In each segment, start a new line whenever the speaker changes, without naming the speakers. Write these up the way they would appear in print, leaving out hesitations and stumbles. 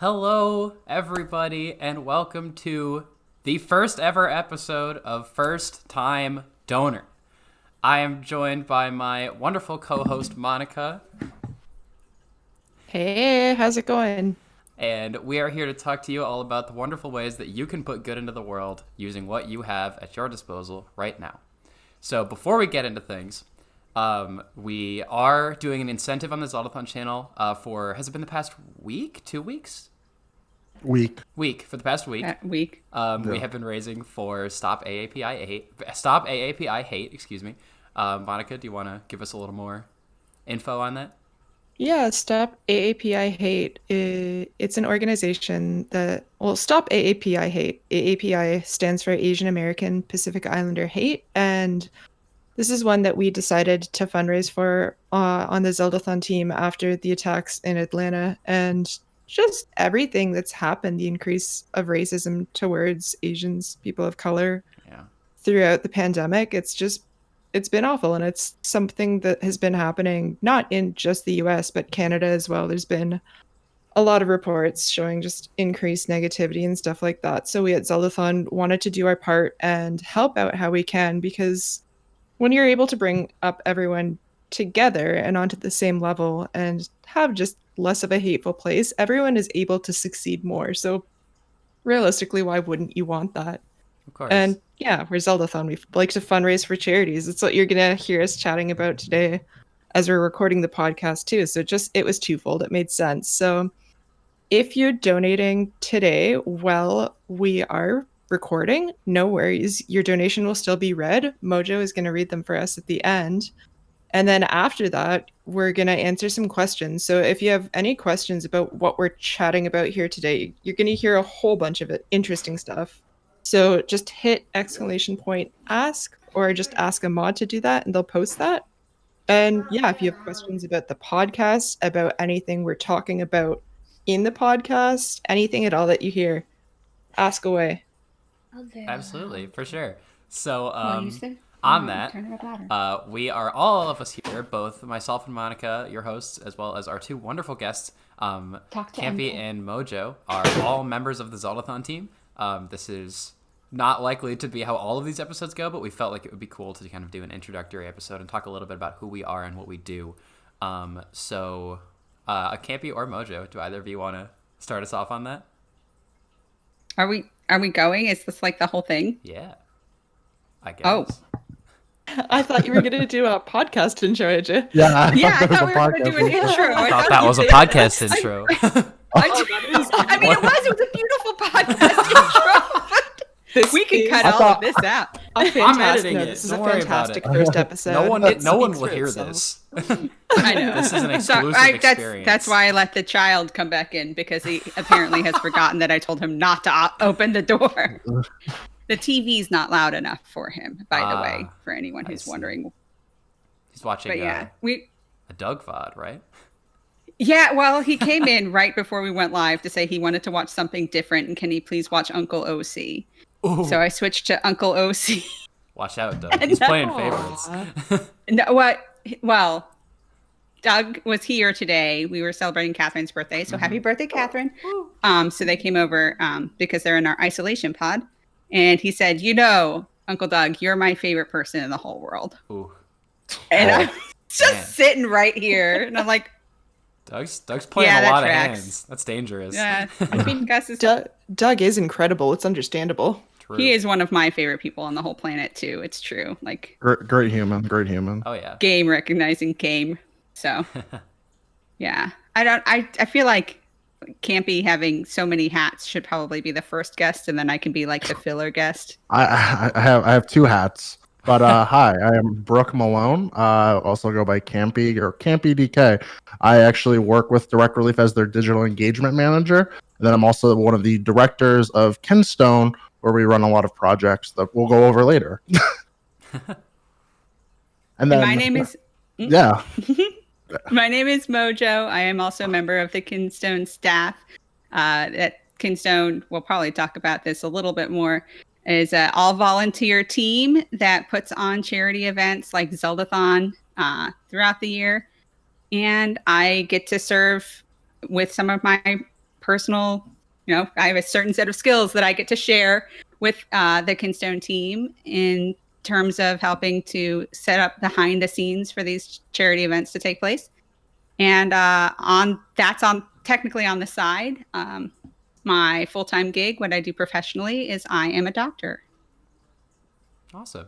Hello, everybody, and welcome to the first ever episode of First Time Donor. I am joined by my wonderful co-host, Monika.
Hey, how's it going?
And we are here to talk to you all about the wonderful ways that you can put good into the world using what you have at your disposal right now. So before we get into things, we are doing an incentive on the Zeldathon channel has it been the past week? 2 weeks?
Week
For the past week. We have been raising for Stop AAPI Hate. Excuse me. Monika, do you want to give us a little more info on that?
Yeah, Stop AAPI Hate. It's an organization that, Stop AAPI Hate. AAPI stands for Asian American Pacific Islander Hate, and this is one that we decided to fundraise for on the Zeldathon team after the attacks in Atlanta and just everything that's happened, the increase of racism towards Asians, people of color, throughout the pandemic. It's been awful, and it's something that has been happening not in just the US, but Canada as well. There's been a lot of reports showing just increased negativity and stuff like that. So we at Zeldathon wanted to do our part and help out how we can, because when you're able to bring up everyone together and onto the same level and have just less of a hateful place, everyone is able to succeed more. So realistically, why wouldn't you want that?
Of course.
And yeah, we're Zeldathon. We like to fundraise for charities. It's what you're going to hear us chatting about today as we're recording the podcast too. So it was twofold. It made sense. So if you're donating today while we are recording, no worries. Your donation will still be read. Mojo is going to read them for us at the end. And then after that, we're going to answer some questions. So if you have any questions about what we're chatting about here today, you're going to hear a whole bunch of interesting stuff. So just hit !ask, or just ask a mod to do that, and they'll post that. And yeah, if you have questions about the podcast, about anything we're talking about in the podcast, anything at all that you hear, ask away.
Absolutely, for sure. So on that, we are all of us here, both myself and Monika, your hosts, as well as our two wonderful guests, Kampy and Mojo, are all members of the Zeldathon team. This is not likely to be how all of these episodes go, but we felt like it would be cool to kind of do an introductory episode and talk a little bit about who we are and what we do. So Kampy or Mojo, do either of you want to start us off on that?
Are we going? Is this like the whole thing?
Yeah, I guess.
Oh.
I thought you were going to do a podcast intro, did you?
Yeah,
I thought we were going to do an intro.
I thought that was a podcast intro.
I mean, it was a beautiful podcast intro. We can cut all of this out.
I'm editing it.
This is a fantastic first episode.
No one will hear this.
I know.
This is an exclusive experience.
That's why I let the child come back in, because he apparently has forgotten that I told him not to open the door. The TV's not loud enough for him, by the way, for anyone who's wondering.
He's watching a Doug VOD, right?
Yeah, well, he came in right before we went live to say he wanted to watch something different, and can he please watch Uncle OC? Ooh. So I switched to Uncle OC.
Watch out, Doug. He's playing favorites.
Well, Doug was here today. We were celebrating Catherine's birthday, so happy birthday, Catherine. So they came over because they're in our isolation pod. And he said, Uncle Doug, you're my favorite person in the whole world.
Ooh.
And I'm just sitting right here. And I'm like,
Doug's playing a lot of hands. That's dangerous.
Yeah. I mean,
Doug is incredible. It's understandable.
True.
He is one of my favorite people on the whole planet, too. It's true. Like
great human.
Oh, yeah.
Game recognizing game. So, yeah. I feel like Kampy having so many hats should probably be the first guest, and then I can be like the filler guest.
I have two hats, but hi, I am Brooke Malone. Also go by Kampy or Kampy DK. I actually work with Direct Relief as their digital engagement manager. And then I'm also one of the directors of Kinstone, where we run a lot of projects that we'll go over later. And then
my name is My name is Mojo. I am also a member of the Kinstone staff. At Kinstone, we'll probably talk about this a little bit more, is an all-volunteer team that puts on charity events like Zeldathon throughout the year. And I get to serve with some of my personal, I have a certain set of skills that I get to share with the Kinstone team in terms of helping to set up behind the scenes for these charity events to take place. And that's technically on the side. My full-time gig, what I do professionally, is I am a doctor.
Awesome.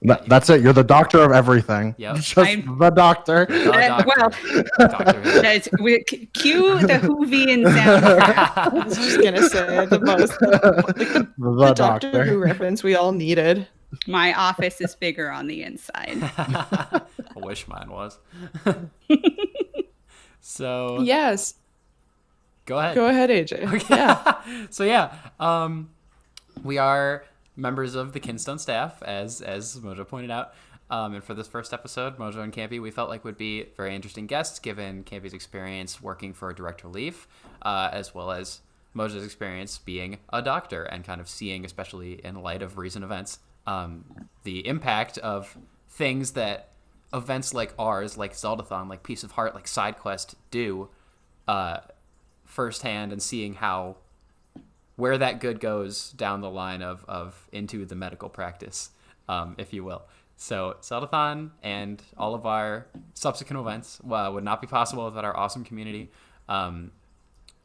That's it. You're the doctor of everything.
Yep.
Just the doctor.
Well,
cue the Whovian sound.
I was just gonna say the most the Doctor Who reference we all needed.
My office is bigger on the inside.
I wish mine was. So
yes.
Go ahead,
AJ.
Okay.
Yeah.
So yeah, we are members of the Kinstone staff, as Mojo pointed out. And for this first episode, Mojo and Kampy, we felt like would be very interesting guests, given Kampy's experience working for Direct Relief, as well as Mojo's experience being a doctor and kind of seeing, especially in light of recent events, the impact of things that events like ours, like Zeldathon, like Piece of Heart, like SideQuest do firsthand, and seeing where that good goes down the line of into the medical practice, if you will. So Zeldathon and all of our subsequent events would not be possible without our awesome community. All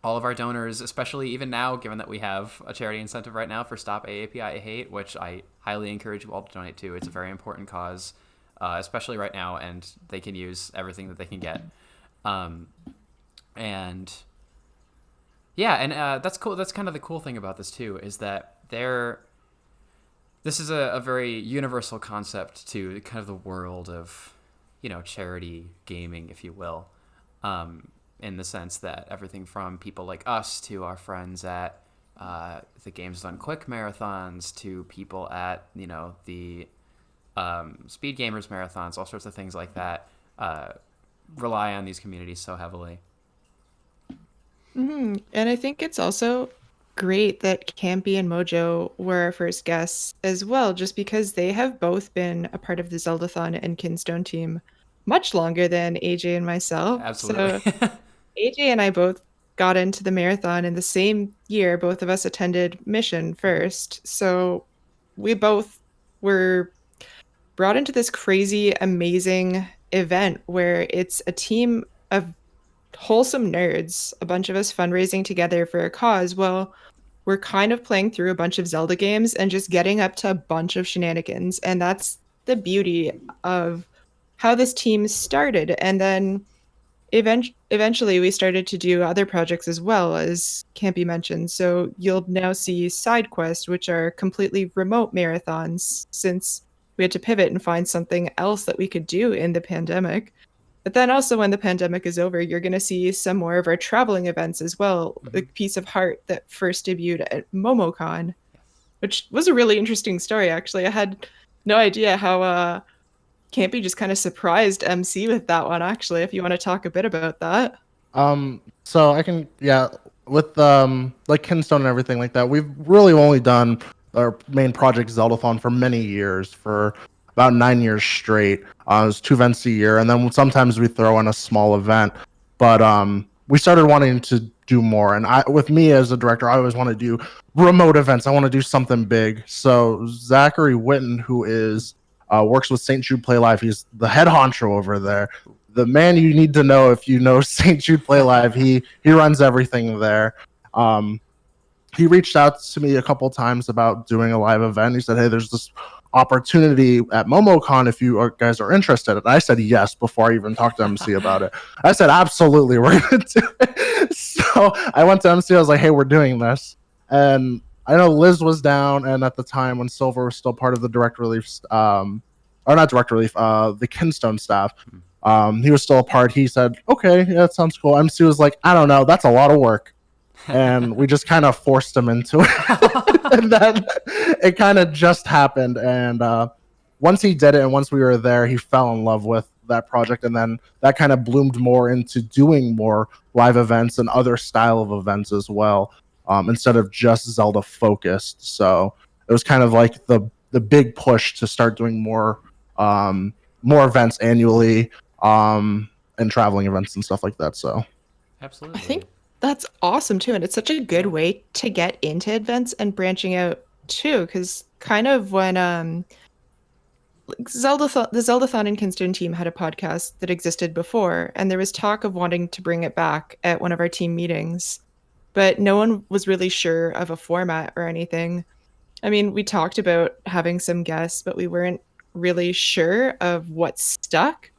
of our donors, especially even now, given that we have a charity incentive right now for Stop AAPI Hate, which I highly encourage you all to donate to. It's a very important cause, especially right now, and they can use everything that they can get. And that's cool. That's kind of the cool thing about this too, is that this is a very universal concept to kind of the world of, charity gaming, if you will, in the sense that everything from people like us to our friends at the Games Done Quick marathons to people at, the Speed Gamers marathons, all sorts of things like that, rely on these communities so heavily.
Mm-hmm. And I think it's also great that Kampy and Mojo were our first guests as well, just because they have both been a part of the Zeldathon and Kinstone team much longer than AJ and myself.
Absolutely.
So AJ and I both got into the marathon in the same year. Both of us attended Mission first. So we both were brought into this crazy, amazing event where it's a team of wholesome nerds, a bunch of us fundraising together for a cause. Well, we're kind of playing through a bunch of Zelda games and just getting up to a bunch of shenanigans. And that's the beauty of how this team started. And then eventually we started to do other projects as well, as Kampy mentioned. So you'll now see SideQuest, which are completely remote marathons, since we had to pivot and find something else that we could do in the pandemic. But then also when the pandemic is over, you're going to see some more of our traveling events as well. Mm-hmm. The Piece of Heart that first debuted at MomoCon, which was a really interesting story, actually. I had no idea how Kampy just kind of surprised MC with that one, actually, if you want to talk a bit about that.
So I can, with like Kinstone and everything like that, we've really only done our main project Zeldathon for many years, for about 9 years straight. It was 2 events a year, and then sometimes we throw in a small event. But we started wanting to do more, and with me as a director, I always want to do remote events. I want to do something big. So Zachary Witten, who works with St. Jude Play Live, he's the head honcho over there. The man you need to know if you know St. Jude Play Live. He runs everything there. He reached out to me a couple times about doing a live event. He said, "Hey, there's this opportunity at MomoCon if you guys are interested." And I said yes before I even talked to MC about it. I said, absolutely, we're going to do it. So I went to MC. I was like, "Hey, we're doing this." And I know Liz was down, and at the time when Silver was still part of the Direct Relief, or not Direct Relief, the Kinstone staff, he was still a part. He said, "Okay, yeah, that sounds cool." MC was like, "I don't know, that's a lot of work." And we just kind of forced him into it. And then it kind of just happened. And once he did it, and once we were there, he fell in love with that project. And then that kind of bloomed more into doing more live events and other style of events as well, instead of just Zelda focused. So it was kind of like the big push to start doing more events annually, and traveling events and stuff like that. So
absolutely.
I think that's awesome too. And it's such a good way to get into events and branching out too. Because kind of when the Zeldathon and Kinstone team had a podcast that existed before, and there was talk of wanting to bring it back at one of our team meetings, but no one was really sure of a format or anything. I mean, we talked about having some guests, but we weren't really sure of what stuck.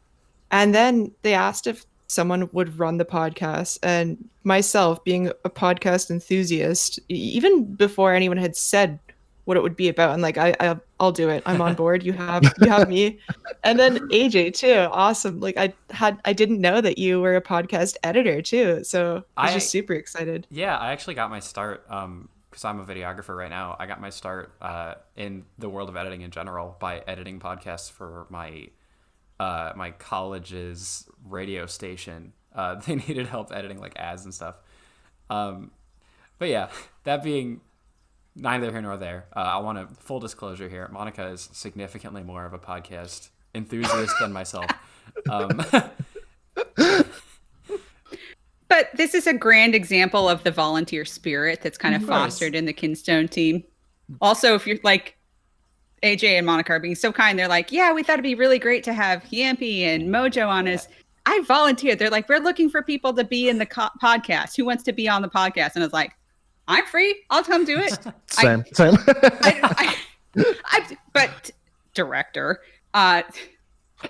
And then they asked if someone would run the podcast. And myself, being a podcast enthusiast, even before anyone had said what it would be about, and like I'll do it. I'm on board. You have me. And then AJ too. Awesome. Like I didn't know that you were a podcast editor too. So I was just super excited.
Yeah, I actually got my start because I'm a videographer right now. I got my start in the world of editing in general by editing podcasts for my my college's radio station. They needed help editing like ads and stuff. But yeah, that being neither here nor there, I want to full disclosure here. Monika is significantly more of a podcast enthusiast than myself.
But this is a grand example of the volunteer spirit that's kind of fostered in the Kinstone team. Also, if you're like AJ and Monika are being so kind, they're like, yeah, we thought it'd be really great to have Kampy and Mojo on us. I volunteered. They're like, we're looking for people to be in the podcast. Who wants to be on the podcast? And I was like, I'm free. I'll come do it.
Same.
But director,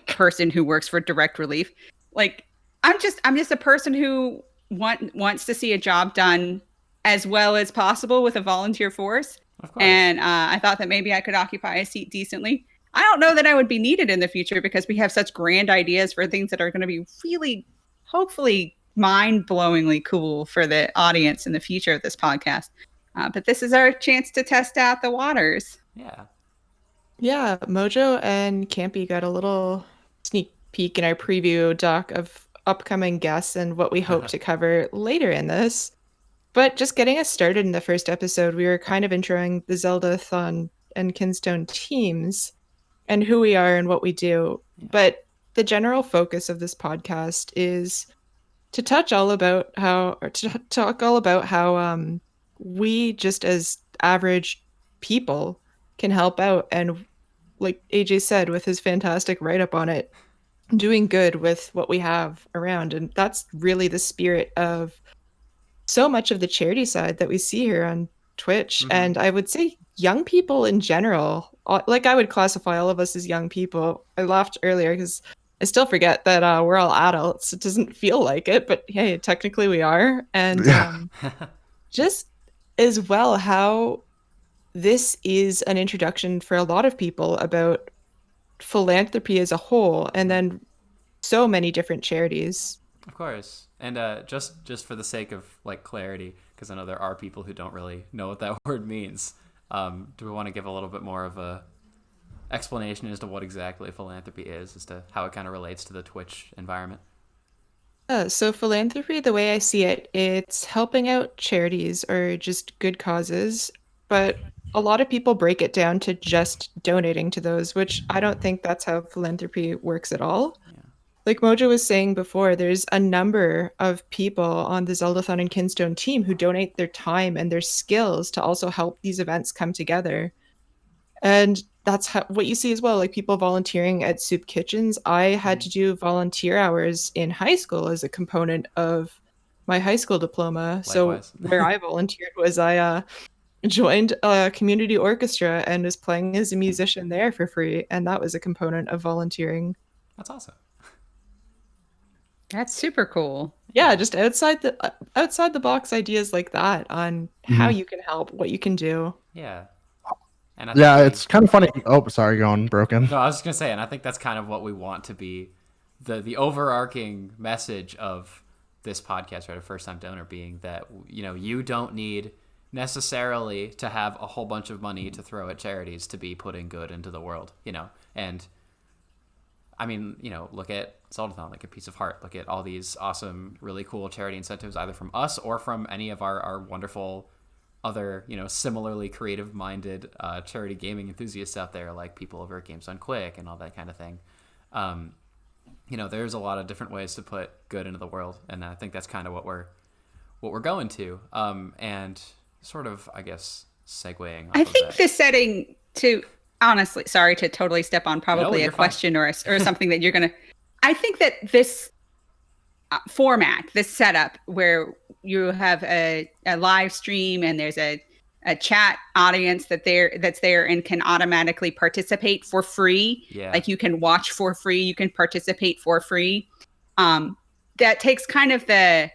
person who works for Direct Relief, like I'm just a person who wants to see a job done as well as possible with a volunteer force. And I thought that maybe I could occupy a seat decently. I don't know that I would be needed in the future because we have such grand ideas for things that are going to be really, hopefully, mind-blowingly cool for the audience in the future of this podcast. But this is our chance to test out the waters.
Yeah, Mojo and Kampy got a little sneak peek in our preview doc of upcoming guests and what we hope to cover later in this. But just getting us started in the first episode, we were kind of introing the Zeldathon and Kinstone teams and who we are and what we do. But the general focus of this podcast is to talk all about how we just as average people can help out. And like AJ said, with his fantastic write-up on it, doing good with what we have around. And that's really the spirit of so much of the charity side that we see here on Twitch. And I would say young people in general, like I would classify all of us as young people. I laughed earlier because I still forget that we're all adults. It doesn't feel like it, but hey, technically we are. And just as well how this is an introduction for a lot of people about philanthropy as a whole, and then so many different charities.
Of course. And just for the sake of like clarity, because I know there are people who don't really know what that word means, do we want to give a little bit more of a explanation as to what exactly philanthropy is, as to how it kind of relates to the Twitch environment?
So philanthropy, the way I see it, it's helping out charities or just good causes, but a lot of people break it down to just donating to those, which I don't think that's how philanthropy works at all. Like Mojo was saying before, there's a number of people on the Zeldathon and Kinstone team who donate their time and their skills to also help these events come together. And that's what you see as well, like people volunteering at soup kitchens. I had to do volunteer hours in high school as a component of my high school diploma. Likewise. So where I volunteered was I joined a community orchestra and was playing as a musician there for free. And that was a component of volunteering.
That's awesome.
That's super cool.
Yeah, just outside the box ideas like that on how you can help, what you can do.
Yeah. And
it's kind of funny. Oh, sorry, going Broken.
No, I was just gonna say, and I think that's kind of what we want to be the overarching message of this podcast, right? A first time donor being that, you know, you don't need necessarily to have a whole bunch of money to throw at charities to be putting good into the world, you know. And I mean, you know, look at Zeldathon, like a piece of heart. Look at all these awesome, really cool charity incentives, either from us or from any of our wonderful other, you know, similarly creative-minded charity gaming enthusiasts out there, like people over at Games Done Quick and all that kind of thing. You know, there's a lot of different ways to put good into the world, and I think that's kind of what we're what we're going to. And sort of, I guess, segueing.
I think the setting to, honestly, sorry to totally step on probably a question or something that you're going to, I think that this format, this setup where you have a live stream and there's a chat audience that's there and can automatically participate for free.
Yeah.
Like you can watch for free, you can participate for free. That takes kind of the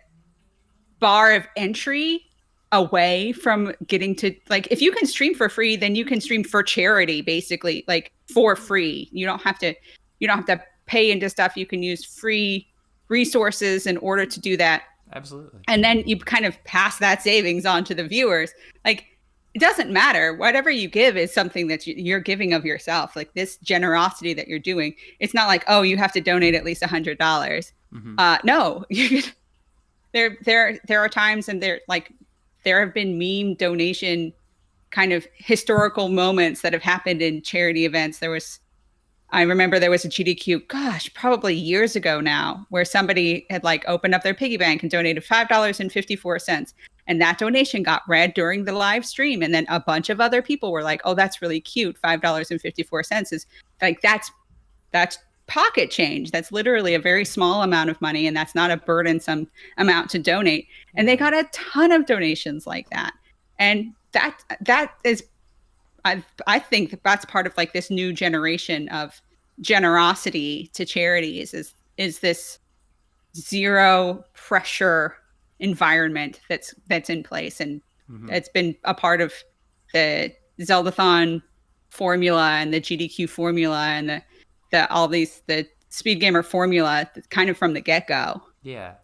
bar of entry away from getting to, like, if you can stream for free, then you can stream for charity, basically, like for free. You don't have to pay into stuff. You can use free resources in order to do that.
Absolutely.
And then you kind of pass that savings on to the viewers. Like, it doesn't matter. Whatever you give is something that you're giving of yourself. Like this generosity that you're doing. It's not like, oh, you have to donate at least $100. Mm-hmm. No, there are times, and there have been meme donation kind of historical moments that have happened in charity events. I remember there was a GDQ, gosh, probably years ago now, where somebody had like opened up their piggy bank and donated $5.54. And that donation got read during the live stream. And then a bunch of other people were like, oh, that's really cute. $5.54 is like, that's pocket change. That's literally a very small amount of money. And that's not a burdensome amount to donate. And they got a ton of donations like that. And that is, I think that's part of like this new generation of generosity to charities is this zero pressure environment that's in place. And it's been a part of the Zeldathon formula and the GDQ formula and the Speed Gamer formula kind of from the get-go.
Yeah.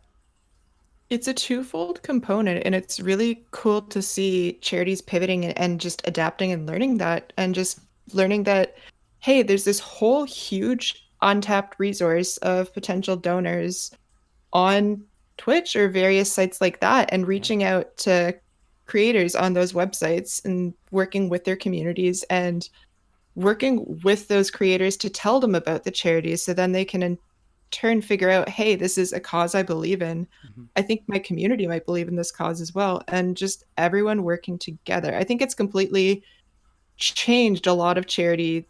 It's a twofold component, and it's really cool to see charities pivoting and just adapting and learning that, hey, there's this whole huge untapped resource of potential donors on Twitch or various sites like that, and reaching out to creators on those websites and working with their communities and working with those creators to tell them about the charities, so then they can in turn figure out, hey, this is a cause I believe in. I think my community might believe in this cause as well, and just everyone working together. I think it's completely changed a lot of charity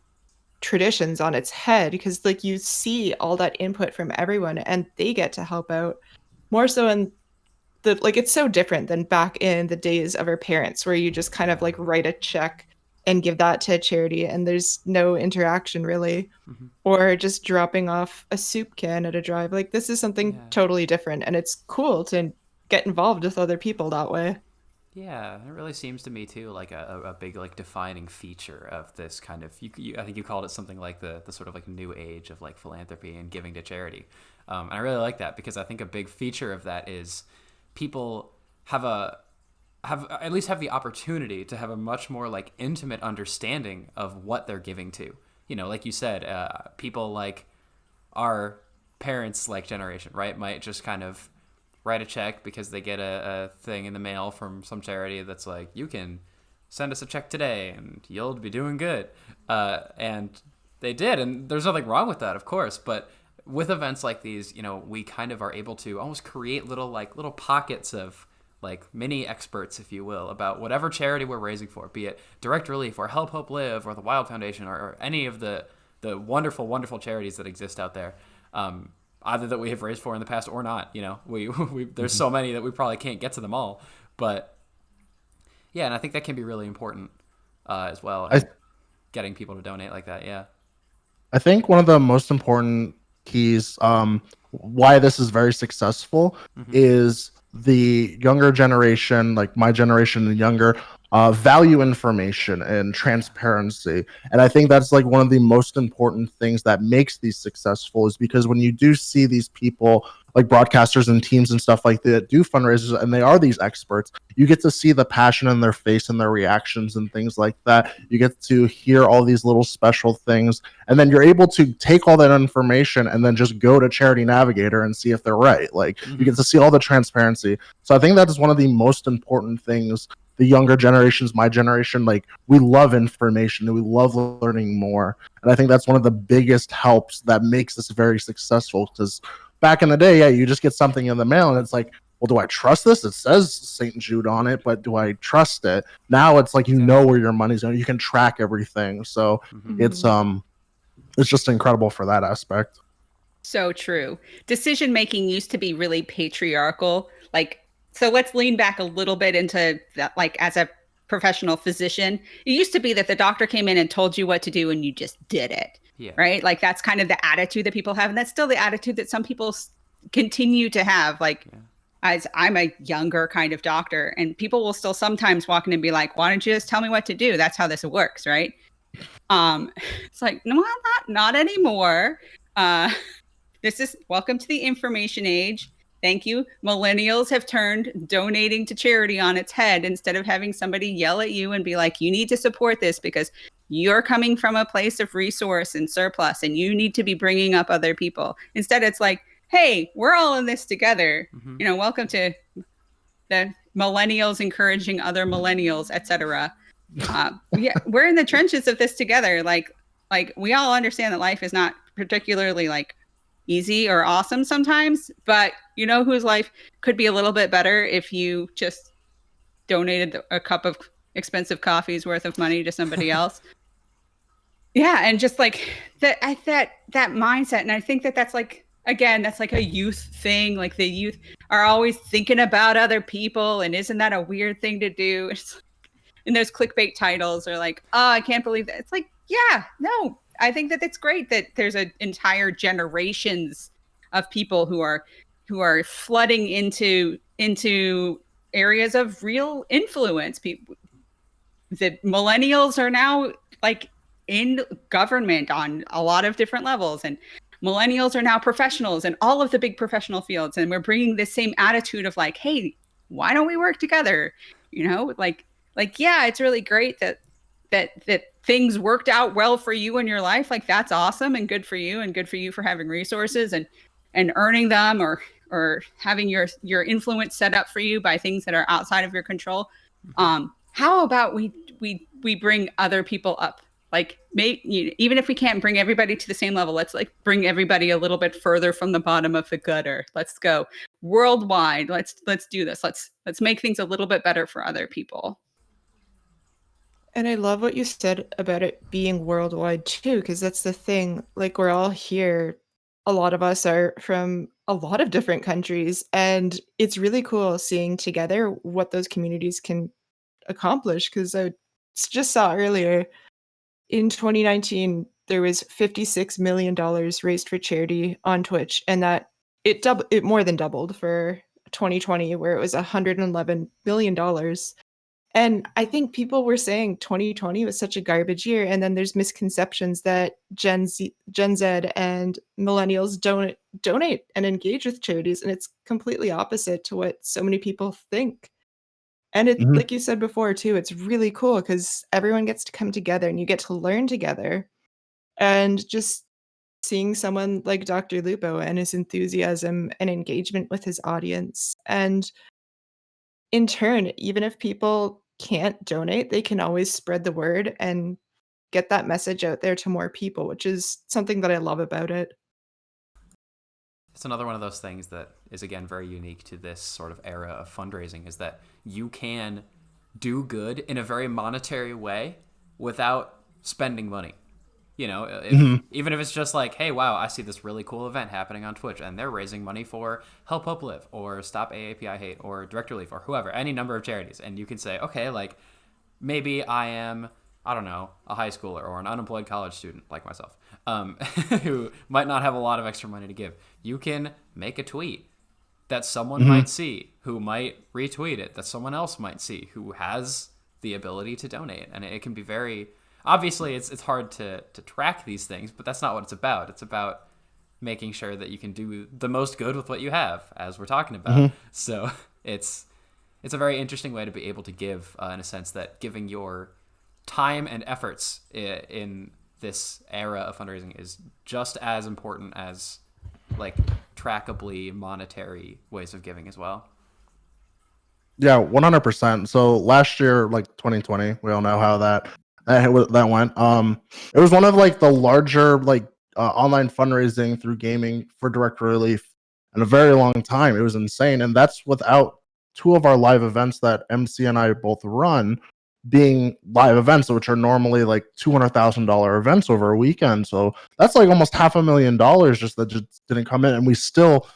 traditions on its head, because like you see all that input from everyone and they get to help out more so in the, like, it's so different than back in the days of our parents where you just kind of like write a check and give that to a charity and there's no interaction really, or just dropping off a soup can at a drive. Like, this is something totally different, and it's cool to get involved with other people that way.
Yeah, it really seems to me too like a big like defining feature of this kind of, I think you called it something like the sort of like new age of like philanthropy and giving to charity. And I really like that, because I think a big feature of that is people have at least have the opportunity to have a much more like intimate understanding of what they're giving to. You know, like you said, people like our parents' like generation, right, might just kind of write a check because they get a thing in the mail from some charity that's like, you can send us a check today and you'll be doing good. And they did, and there's nothing wrong with that, of course, but with events like these, you know, we kind of are able to almost create little pockets of like mini experts, if you will, about whatever charity we're raising for, be it Direct Relief or Help Hope Live or the Wild Foundation or any of the wonderful, wonderful charities that exist out there, either that we have raised for in the past or not. You know, we there's so many that we probably can't get to them all, but yeah, and I think that can be really important as well, getting people to donate like that. Yeah,
I think one of the most important keys why this is very successful is the younger generation, like my generation and younger, value information and transparency. And I think that's like one of the most important things that makes these successful, is because when you do see these people like broadcasters and teams and stuff like that do fundraisers and they are these experts, you get to see the passion in their face and their reactions and things like that. You get to hear all these little special things, and then you're able to take all that information and then just go to Charity Navigator and see if they're right. Like you get to see all the transparency. So I think that is one of the most important things. The younger generations, my generation, like we love information and we love learning more. And I think that's one of the biggest helps that makes this very successful, because back in the day, you just get something in the mail and it's like, well, do I trust this? It says St. Jude on it, but do I trust it? Now it's like, you know where your money's going. You can track everything. So it's just incredible for that aspect.
So true. Decision making used to be really patriarchal. Like, so let's lean back a little bit into that. Like, as a professional physician, it used to be that the doctor came in and told you what to do and you just did it.
Yeah.
Right. Like, that's kind of the attitude that people have. And that's still the attitude that some people continue to have. Like, as I'm a younger kind of doctor, and people will still sometimes walk in and be like, why don't you just tell me what to do? That's how this works. Right. It's like, no, not anymore. This is welcome to the information age. Thank you. Millennials have turned donating to charity on its head. Instead of having somebody yell at you and be like, you need to support this because you're coming from a place of resource and surplus and you need to be bringing up other people. Instead, it's like, hey, we're all in this together. You know, welcome to the millennials encouraging other millennials, etc. Yeah, we're in the trenches of this together. Like we all understand that life is not particularly like easy or awesome sometimes, but you know whose life could be a little bit better if you just donated a cup of expensive coffee's worth of money to somebody else. Yeah, and just like that mindset, and I think that's like, again, that's like a youth thing. Like, the youth are always thinking about other people, and isn't that a weird thing to do? And those clickbait titles are like, oh, I can't believe that. It's like, yeah, no, I think that it's great that there's an entire generations of people who are flooding into areas of real influence. People, the millennials are now like in government on a lot of different levels, and millennials are now professionals in all of the big professional fields, and we're bringing this same attitude of like, hey, why don't we work together? You know, like yeah, it's really great that things worked out well for you in your life. Like, that's awesome and good for you for having resources and earning them or having your influence set up for you by things that are outside of your control. How about we bring other people up? Like, even if we can't bring everybody to the same level, let's like bring everybody a little bit further from the bottom of the gutter. Let's go worldwide. Let's do this. Let's make things a little bit better for other people.
And I love what you said about it being worldwide too, because that's the thing. Like, we're all here. A lot of us are from a lot of different countries, and it's really cool seeing together what those communities can accomplish. Because I just saw earlier in 2019, there was $56 million raised for charity on Twitch, and that it more than doubled for 2020, where it was $111 million. And I think people were saying 2020 was such a garbage year, and then there's misconceptions that Gen Z and millennials don't donate and engage with charities, and it's completely opposite to what so many people think. And it, like you said before too, it's really cool because everyone gets to come together and you get to learn together. And just seeing someone like Dr. Lupo and his enthusiasm and engagement with his audience, and in turn, even if people can't donate, they can always spread the word and get that message out there to more people, which is something that I love about it.
It's another one of those things that is, again, very unique to this sort of era of fundraising, is that you can do good in a very monetary way without spending money. You know, even if it's just like, hey, wow, I see this really cool event happening on Twitch and they're raising money for Help Hope Live or Stop AAPI Hate or Direct Relief or whoever, any number of charities. And you can say, okay, like, maybe I am, I don't know, a high schooler or an unemployed college student like myself, who might not have a lot of extra money to give. You can make a tweet that someone might see, who might retweet it, that someone else might see, who has the ability to donate. And it can be very... Obviously, it's hard to track these things, but that's not what it's about. It's about making sure that you can do the most good with what you have, as we're talking about. So it's a very interesting way to be able to give, in a sense that giving your time and efforts in this era of fundraising is just as important as like trackably monetary ways of giving as well.
Yeah, 100%. So last year, like 2020, we all know how that went. It was one of like the larger like online fundraising through gaming for Direct Relief in a very long time. It was insane. And that's without two of our live events that MC and I both run being live events, which are normally like $200,000 events over a weekend. So that's like almost $500,000 just that just didn't come in. And we still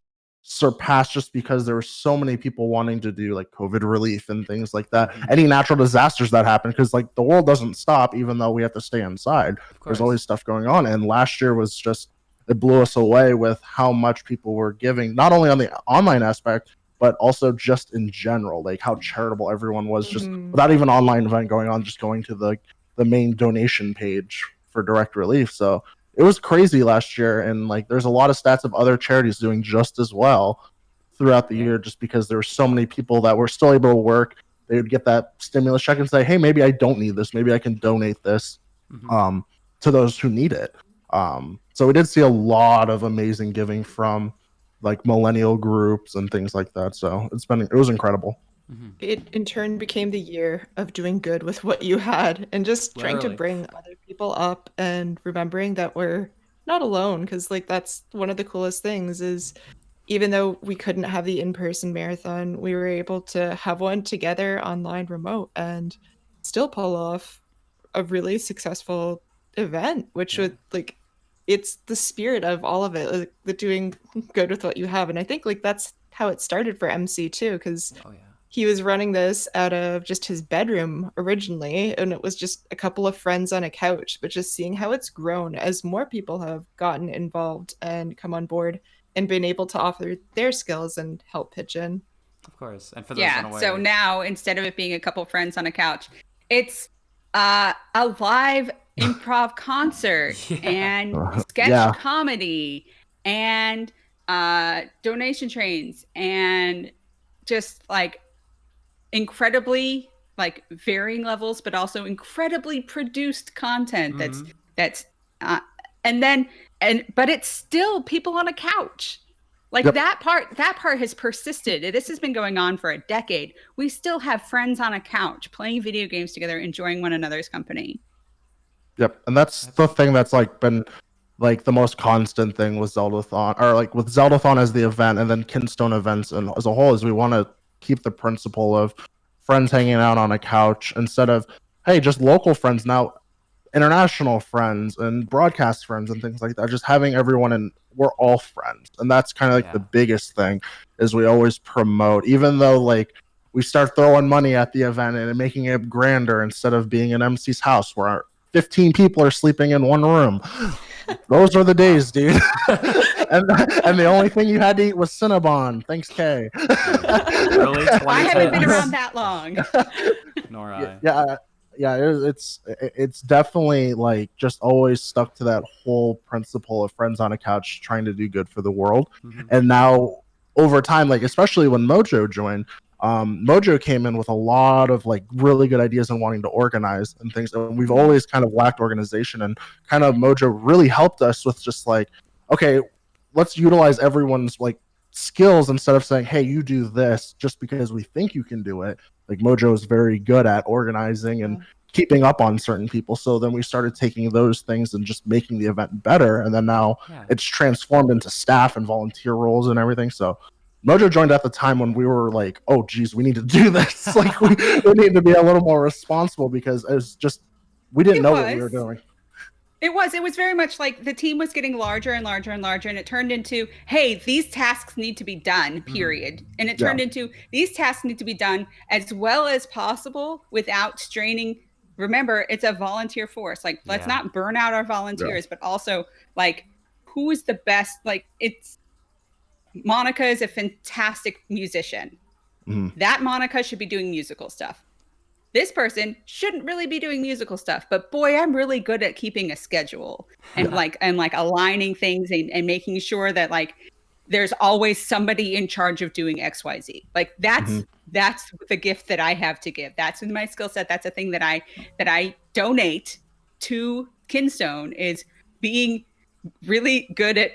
surpassed just because there were so many people wanting to do like COVID relief and things like that. Any natural disasters that happen, because like the world doesn't stop, even though we have to stay inside. There's always stuff going on. And last year was just, it blew us away with how much people were giving, not only on the online aspect, but also just in general, like how charitable everyone was, just without even an online event going on, just going to the main donation page for direct relief. So it was crazy last year. And like, there's a lot of stats of other charities doing just as well throughout the year, just because there were so many people that were still able to work. They would get that stimulus check and say, hey, maybe I don't need this. Maybe I can donate this to those who need it. So we did see a lot of amazing giving from like millennial groups and things like that. So it was incredible.
It in turn became the year of doing good with what you had and just trying to bring other people up and remembering that we're not alone, because like that's one of the coolest things is even though we couldn't have the in-person marathon, we were able to have one together online remote and still pull off a really successful event, which would like it's the spirit of all of it, like the doing good with what you have. And I think like that's how it started for MC too, because he was running this out of just his bedroom originally, and it was just a couple of friends on a couch, but just seeing how it's grown as more people have gotten involved and come on board and been able to offer their skills and help pitch in.
Of course. And for those unaware,
so now instead of it being a couple friends on a couch, it's a live improv concert and sketch comedy and donation trains and just like incredibly like varying levels, but also incredibly produced content but it's still people on a couch. Like that part has persisted. This has been going on for a decade. We still have friends on a couch playing video games together, enjoying one another's company.
Yep. And that's the thing that's like been like the most constant thing with Zeldathon, or like with Zeldathon as the event and then Kinstone events and as a whole, is we want to keep the principle of friends hanging out on a couch instead of, hey, just local friends, now international friends and broadcast friends and things like that, just having everyone, and we're all friends. And that's kind of like the biggest thing is we always promote, even though like we start throwing money at the event and making it grander instead of being an MC's house where 15 people are sleeping in one room. Those are the days, dude. and the only thing you had to eat was Cinnabon. Thanks, Kay.
Really?
I haven't been around that long.
Nor I.
Yeah, it's definitely like just always stuck to that whole principle of friends on a couch trying to do good for the world. And now over time, like especially when Mojo joined, Mojo came in with a lot of like really good ideas and wanting to organize and things. And we've always kind of lacked organization, and kind of Mojo really helped us with just like, okay, let's utilize everyone's like skills instead of saying, hey, you do this just because we think you can do it. Like Mojo is very good at organizing and keeping up on certain people. So then we started taking those things and just making the event better. And then now it's transformed into staff and volunteer roles and everything. So Mojo joined at the time when we were like, oh, geez, we need to do this. Like we need to be a little more responsible, because it was just, we didn't know what we were doing.
It was very much like the team was getting larger and larger and larger, and it turned into, hey, these tasks need to be done, period. And it turned into, these tasks need to be done as well as possible without straining. Remember, it's a volunteer force. Like, let's not burn out our volunteers, but also like, who is the best? Like, it's, Monika is a fantastic musician. That Monika should be doing musical stuff. This person shouldn't really be doing musical stuff, but boy, I'm really good at keeping a schedule and like aligning things and making sure that like there's always somebody in charge of doing XYZ. Like that's the gift that I have to give. That's in my skill set. That's a thing that I donate to Kinstone, is being really good at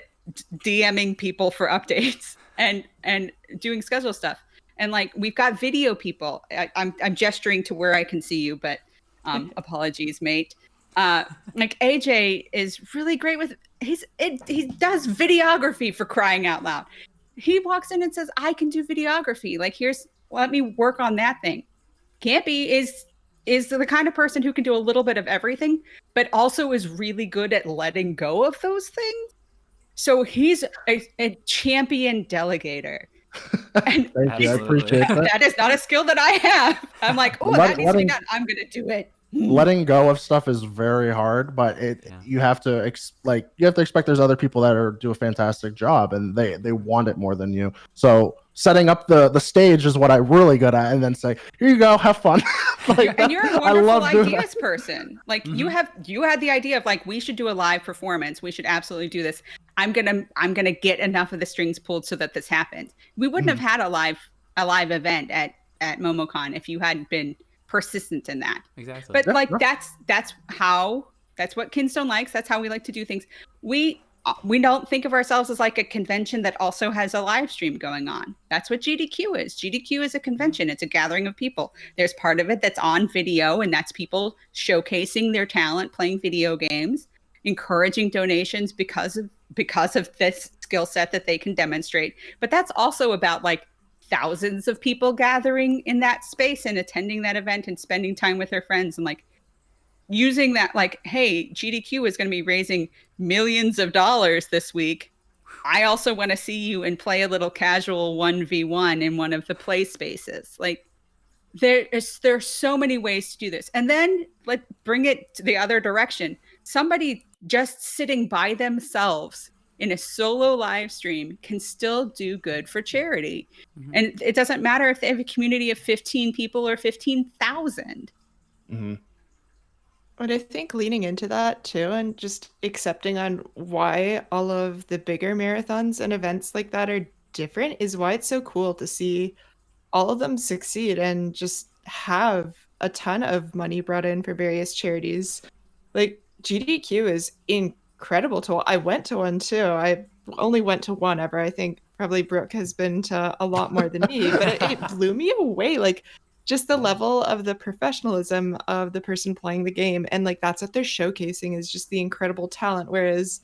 DMing people for updates and doing schedule stuff. And like, we've got video people. I'm gesturing to where I can see you, but apologies, mate. Like AJ is really great with he does videography, for crying out loud. he walks in and says, I can do videography. Like, let me work on that thing. Kampy is the kind of person who can do a little bit of everything, but also is really good at letting go of those things. So he's a champion delegator.
And thank you. I appreciate that.
That is not a skill that I have. I'm like, oh, that needs to be done. I'm going to do it.
Letting go of stuff is very hard, but you have to expect there's other people that do a fantastic job, and they want it more than you. So setting up the stage is what I'm really good at, and then say, here you go, have fun.
And you're a wonderful ideas person. Like you had the idea of like, we should do a live performance. We should absolutely do this. I'm gonna get enough of the strings pulled so that this happens. We wouldn't have had a live event at MomoCon if you hadn't been persistent in that.
Exactly.
But that's what Kinstone likes. That's how we like to do things. We don't think of ourselves as like a convention that also has a live stream going on. That's what GDQ is. GDQ is a convention. It's a gathering of people. There's part of it that's on video, and that's people showcasing their talent, playing video games, encouraging donations because of this skill set that they can demonstrate. But that's also about like thousands of people gathering in that space and attending that event and spending time with their friends and like using that, like, hey, GDQ is going to be raising millions of dollars this week. I also want to see you and play a little casual 1v1 in one of the play spaces. Like there's so many ways to do this. And then let's bring it to the other direction. Somebody just sitting by themselves in a solo live stream can still do good for charity. Mm-hmm. And it doesn't matter if they have a community of 15 people or 15,000.
Mm-hmm. But I think leaning into that too, and just accepting on why all of the bigger marathons and events like that are different is why it's so cool to see all of them succeed and just have a ton of money brought in for various charities. Like GDQ is incredible I went to one too. I only went to one ever. I think probably Brooke has been to a lot more than me, but it blew me away. Like just the level of the professionalism of the person playing the game. And like, that's what they're showcasing is just the incredible talent. Whereas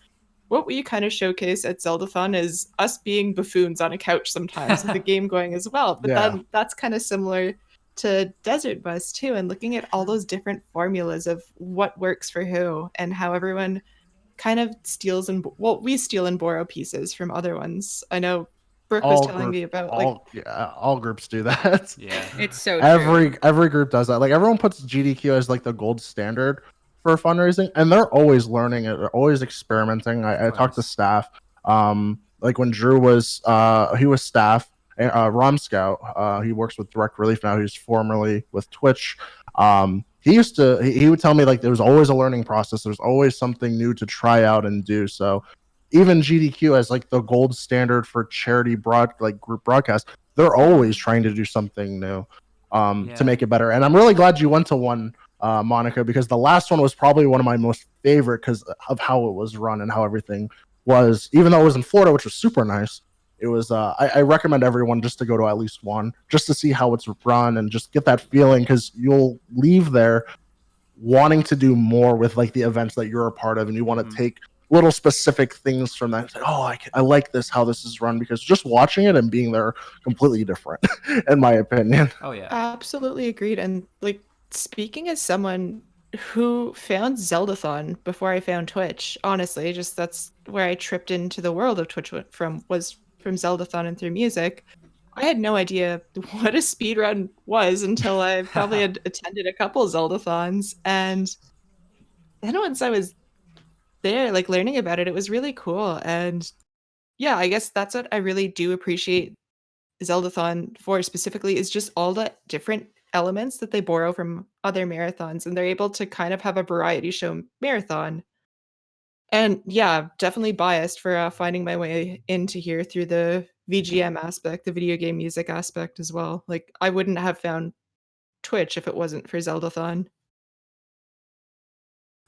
what we kind of showcase at Zeldathon is us being buffoons on a couch sometimes with the game going as well. But then that's kind of similar to Desert Bus too. And looking at all those different formulas of what works for who and how everyone kind of steals we steal and borrow pieces from other ones. I know Brooke was telling me about
all groups do that.
Yeah,
it's so
every
true.
Every group does that. Like everyone puts GDQ as like the gold standard for fundraising, and they're always learning it. They're always experimenting. I talked to staff. Like when Drew was he was staff. Rom Scout, he works with Direct Relief now. He's formerly with Twitch. He would tell me like there was always a learning process. There's always something new to try out and do. So even GDQ as like the gold standard for charity group broadcast, they're always trying to do something new to make it better. And I'm really glad you went to one, Monica, because the last one was probably one of my most favorite because of how it was run and how everything was. Even though it was in Florida, which was super nice, it was. I recommend everyone just to go to at least one, just to see how it's run and just get that feeling, because you'll leave there wanting to do more with like the events that you're a part of, and you want to take little specific things from that. It's like, oh, I like this, how this is run, because just watching it and being there completely different, in my opinion.
Oh yeah,
absolutely agreed. And like speaking as someone who found Zeldathon before I found Twitch, honestly, just that's where I tripped into the world of Twitch was from Zeldathon and through music. I had no idea what a speedrun was until I probably had attended a couple Zeldathons. And then once I was there, like learning about it, it was really cool. And yeah, I guess that's what I really do appreciate Zeldathon for specifically, is just all the different elements that they borrow from other marathons. And they're able to kind of have a variety show marathon. And yeah, definitely biased for finding my way into here through the VGM aspect, the video game music aspect as well. Like I wouldn't have found Twitch if it wasn't for Zeldathon.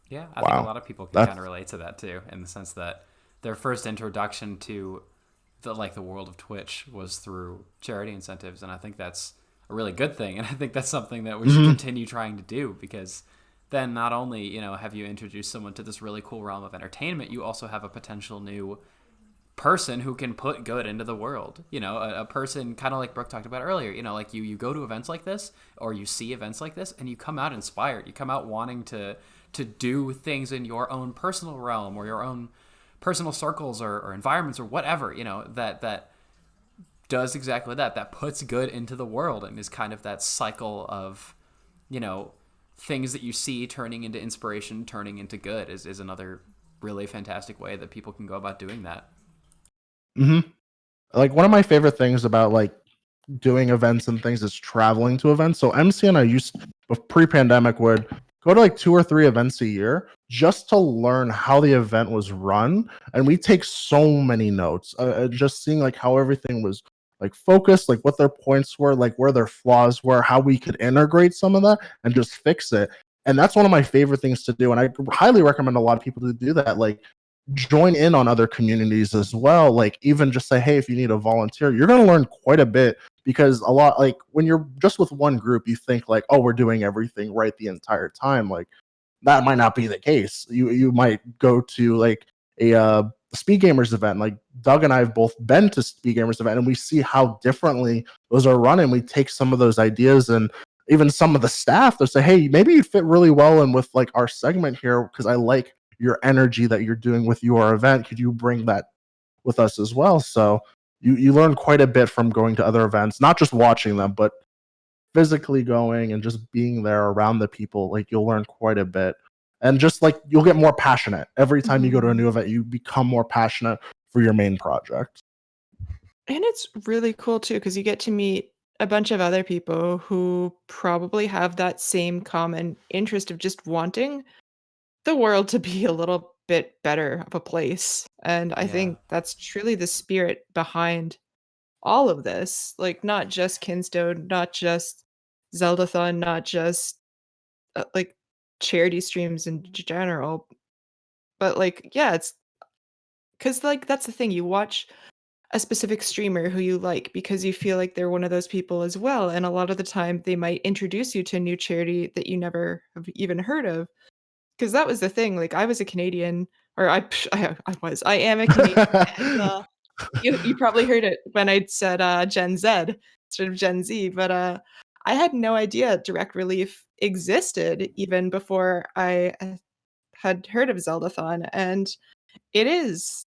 Yeah, I think a lot of people can kind of relate to that too, in the sense that their first introduction to the world of Twitch was through charity incentives, and I think that's a really good thing, and I think that's something that we should continue trying to do, because then not only have you introduced someone to this really cool realm of entertainment, you also have a potential new person who can put good into the world. You know, a person kind of like Brooke talked about earlier, you know, like you go to events like this, or you see events like this, and you come out inspired. You come out wanting to do things in your own personal realm or your own personal circles or environments or whatever, you know, that does exactly that puts good into the world, and is kind of that cycle of, you know, things that you see turning into inspiration, turning into good is another really fantastic way that people can go about doing that.
Mm-hmm. Like, one of my favorite things about like doing events and things is traveling to events. So MC and I pre-pandemic would go to like 2 or 3 events a year just to learn how the event was run, and we take so many notes, just seeing like how everything was like focused, like what their points were, like where their flaws were, how we could integrate some of that and just fix it. And that's one of my favorite things to do, and I highly recommend a lot of people to do that. Like, join in on other communities as well. Like, even just say, hey, if you need a volunteer, you're going to learn quite a bit, because a lot, like when you're just with one group, you think like, oh, we're doing everything right the entire time. Like, that might not be the case. You might go to like a Speed Gamers event. Like, Doug and I have both been to Speed Gamers event, and we see how differently those are run, and we take some of those ideas, and even some of the staff, they'll say, hey, maybe you'd fit really well in with like our segment here, because I like your energy that you're doing with your event. Could you bring that with us as well? So you learn quite a bit from going to other events, not just watching them, but physically going and just being there around the people. Like, you'll learn quite a bit, and just like you'll get more passionate every time you go to a new event. You become more passionate for your main project,
and it's really cool too, because you get to meet a bunch of other people who probably have that same common interest of just wanting the world to be a little bit better of a place. And I think that's truly the spirit behind all of this. Like, not just Kinstone, not just Zeldathon, not just like charity streams in general, but like, yeah, it's because like that's the thing. You watch a specific streamer who you like because you feel like they're one of those people as well. And a lot of the time they might introduce you to a new charity that you never have even heard of. Because that was the thing, like, I was a Canadian, or I am a Canadian, and, you probably heard it when I said, Gen Z instead of Gen Z, but, I had no idea Direct Relief existed even before I, had heard of Zeldathon, and it is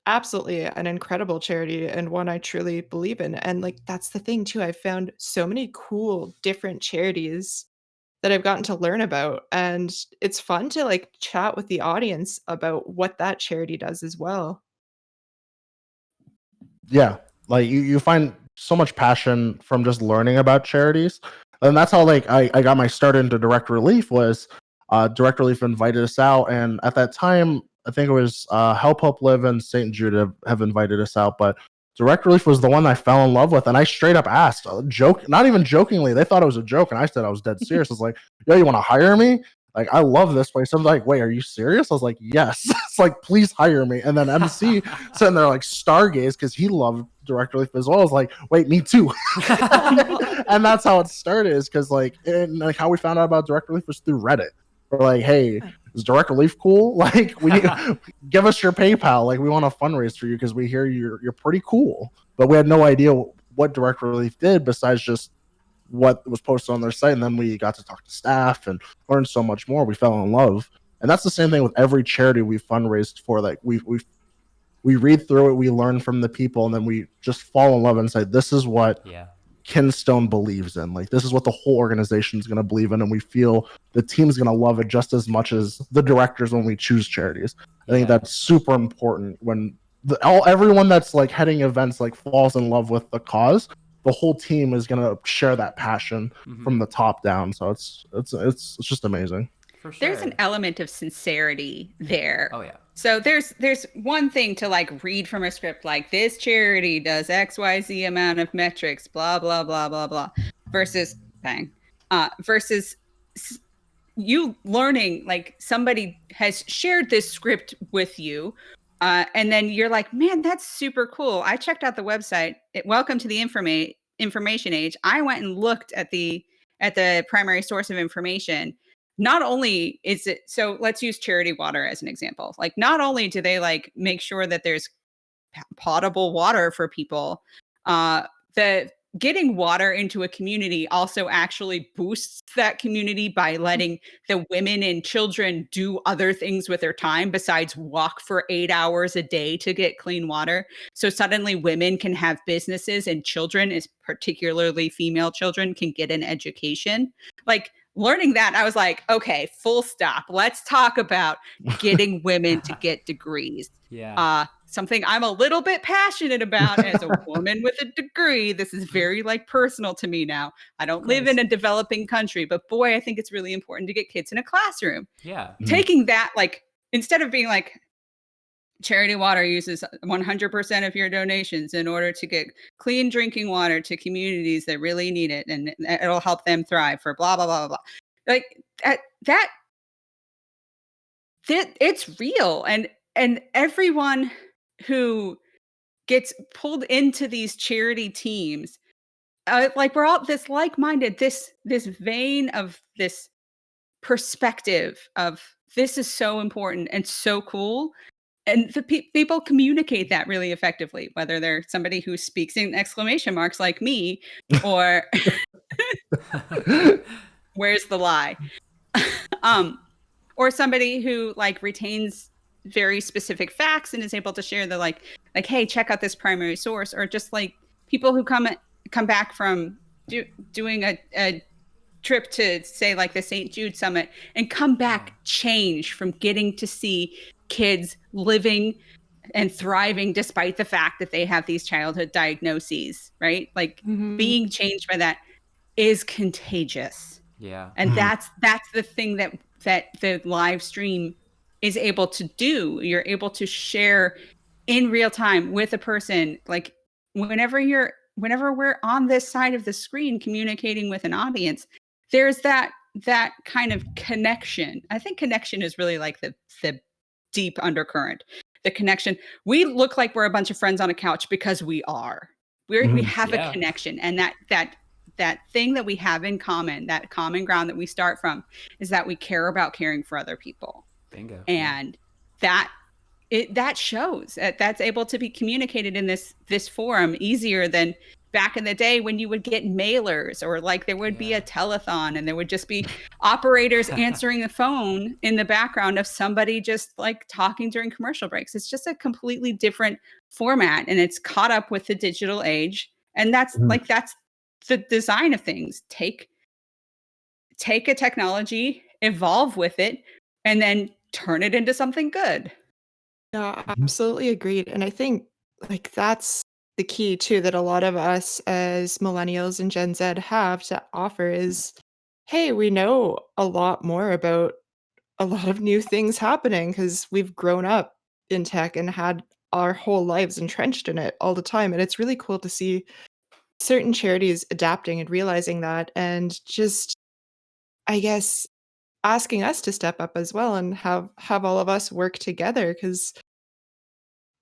absolutely an incredible charity and one I truly believe in, and, like, that's the thing too, I've found so many cool different charities that I've gotten to learn about, and it's fun to, like, chat with the audience about what that charity does as well.
Yeah, like you find so much passion from just learning about charities, and that's how like I got my start into Direct Relief. Was Direct Relief invited us out, and at that time I think it was Help Live and St. Jude have invited us out, but Direct Relief was the one I fell in love with, and I straight up asked, not even jokingly, they thought it was a joke, and I said I was dead serious. I was like, yo, you want to hire me? Like, I love this place. I'm like, wait, are you serious? I was like, yes. It's like, please hire me. And then MC sitting there like stargaze because he loved Direct Relief as well. I was like, wait, me too. And that's how it started, is because like how we found out about Direct Relief was through Reddit. We're like, hey, is Direct Relief cool? Like, we give us your PayPal. Like, we want to fundraise for you because we hear you're pretty cool. But we had no idea what Direct Relief did besides just what was posted on their site, and then we got to talk to staff and learn so much more. We fell in love, and that's the same thing with every charity we fundraised for. Like, we read through it, we learn from the people, and then we just fall in love and say, this is what Kinstone believes in. Like, this is what the whole organization is going to believe in, and we feel the team's going to love it just as much as the directors when we choose charities. I think that's super important when everyone that's like heading events like falls in love with the cause. The whole team is going to share that passion from the top down. So it's just amazing.
For sure.
There's an element of sincerity there.
Oh yeah.
So there's one thing to like read from a script like, this charity does XYZ amount of metrics, blah blah blah blah blah, versus versus you learning like somebody has shared this script with you. And then you're like, man, that's super cool. I checked out the website. Welcome to the information age. I went and looked at the primary source of information. Not only is it, so let's use Charity Water as an example. Like, not only do they like make sure that there's potable water for people. The getting water into a community also actually boosts that community by letting the women and children do other things with their time besides walk for 8 hours a day to get clean water. So suddenly women can have businesses, and children, is particularly female children, can get an education. Like, learning that, I was like, okay, full stop. Let's talk about getting women to get degrees.
Yeah.
Something I'm a little bit passionate about as a woman with a degree. This is very like personal to me now. I don't live in a developing country, but boy, I think it's really important to get kids in a classroom.
Yeah.
Taking that, like, instead of being like, charity water uses 100% of your donations in order to get clean drinking water to communities that really need it, and it'll help them thrive for blah, blah, blah, blah, blah. Like that it's real. And everyone who gets pulled into these charity teams, like, we're all this like-minded, this vein of this perspective of this is so important and so cool. And the people communicate that really effectively, whether they're somebody who speaks in exclamation marks like me, or where's the lie? Or somebody who like retains very specific facts and is able to share the like, hey, check out this primary source, or just like people who come back from doing a trip to, say, like the St. Jude Summit, and come back changed from getting to see kids living and thriving despite the fact that they have these childhood diagnoses, right? Like, being changed by that is contagious.
Yeah.
And that's the thing that the live stream is able to do. You're able to share in real time with a person. Like, whenever we're on this side of the screen communicating with an audience, there's that kind of connection. I think connection is really like the deep undercurrent. The connection. We look like we're a bunch of friends on a couch because we are. We have a connection, and that thing that we have in common, that common ground that we start from, is that we care about caring for other people.
Bingo.
And that shows that's able to be communicated in this forum easier than back in the day when you would get mailers, or like there would be a telethon and there would just be operators answering the phone in the background of somebody just like talking during commercial breaks. It's just a completely different format, and it's caught up with the digital age. And that's the design of things. Take a technology, evolve with it, and then turn it into something good.
Yeah, absolutely agreed. And I think like that's the key too, that a lot of us as millennials and Gen Z have to offer is, hey, we know a lot more about a lot of new things happening because we've grown up in tech and had our whole lives entrenched in it all the time. And it's really cool to see certain charities adapting and realizing that, and just, I guess, asking us to step up as well and have all of us work together. Because,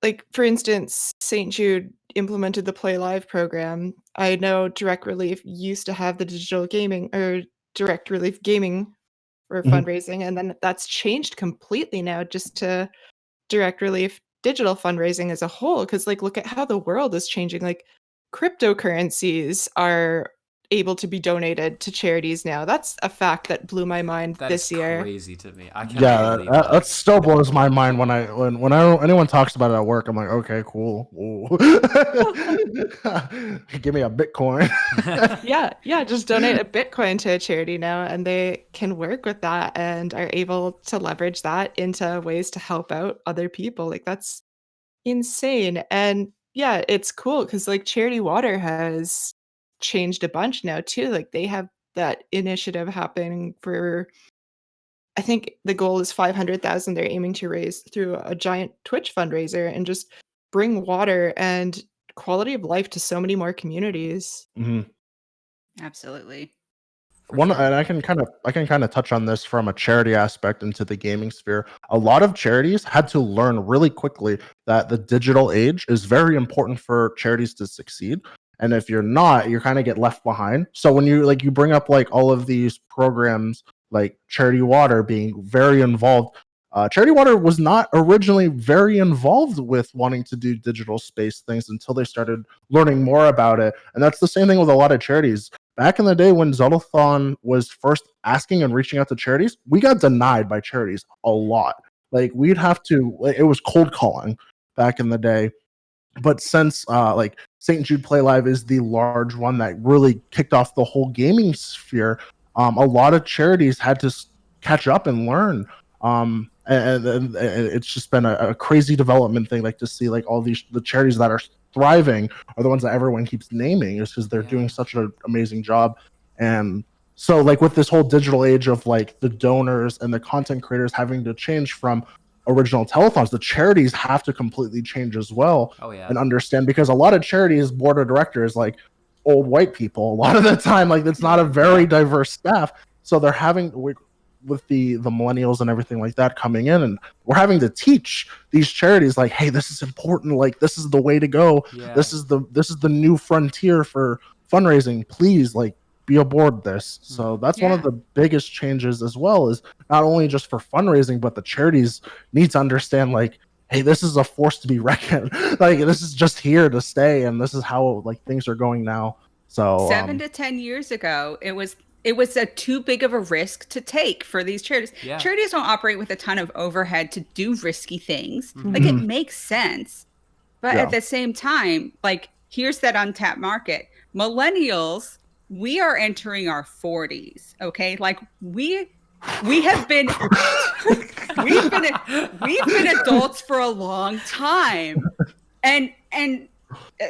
like, for instance, St. Jude implemented the Play Live program. I know Direct Relief used to have the digital gaming, or Direct Relief gaming for fundraising, and then that's changed completely now just to Direct Relief digital fundraising as a whole. Because, like, look at how the world is changing. Like, cryptocurrencies are able to be donated to charities now. That's a fact that blew my mind this year.
That's crazy to me. I can't believe
that still blows my mind when anyone talks about it at work. I'm like, okay, cool. Give me a Bitcoin.
yeah, just donate a Bitcoin to a charity now, and they can work with that and are able to leverage that into ways to help out other people. Like, that's insane. And yeah, it's cool because like Charity Water has changed a bunch now too. Like, they have that initiative happening for, I think the goal is 500,000 they're aiming to raise through a giant Twitch fundraiser, and just bring water and quality of life to so many more communities.
Absolutely.
And I can kind of touch on this from a charity aspect into the gaming sphere. A lot of charities had to learn really quickly that the digital age is very important for charities to succeed. And if you're not, you kind of get left behind. So when you bring up like all of these programs like Charity Water being very involved, Charity Water was not originally very involved with wanting to do digital space things until they started learning more about it. And that's the same thing with a lot of charities. Back in the day when Zeldathon was first asking and reaching out to charities, we got denied by charities a lot. Like we'd have to, it was cold calling back in the day. But since like St. Jude Play Live is the large one that really kicked off the whole gaming sphere, a lot of charities had to catch up and learn. And it's just been a crazy development thing, like to see like all the charities that are thriving are the ones that everyone keeps naming, is because they're doing such an amazing job. And so like with this whole digital age of like the donors and the content creators having to change from original telethons, the charities have to completely change as well. And understand, because a lot of charities board of directors like old white people a lot of the time, like it's not a very diverse staff, so they're having with the millennials and everything like that coming in, and we're having to teach these charities like, hey, this is important, like this is the way to go, this is the new frontier for fundraising, please like be aboard this. So that's one of the biggest changes as well, is not only just for fundraising, but the charities need to understand like, hey, this is a force to be reckoned. Like this is just here to stay, and this is how like things are going now. So
7 to 10 years ago, it was a too big of a risk to take for these charities. Charities don't operate with a ton of overhead to do risky things. Like it makes sense. But at the same time, like here's that untapped market. Millennials, we are entering our 40s. Okay. Like we have been, we've been adults for a long time. And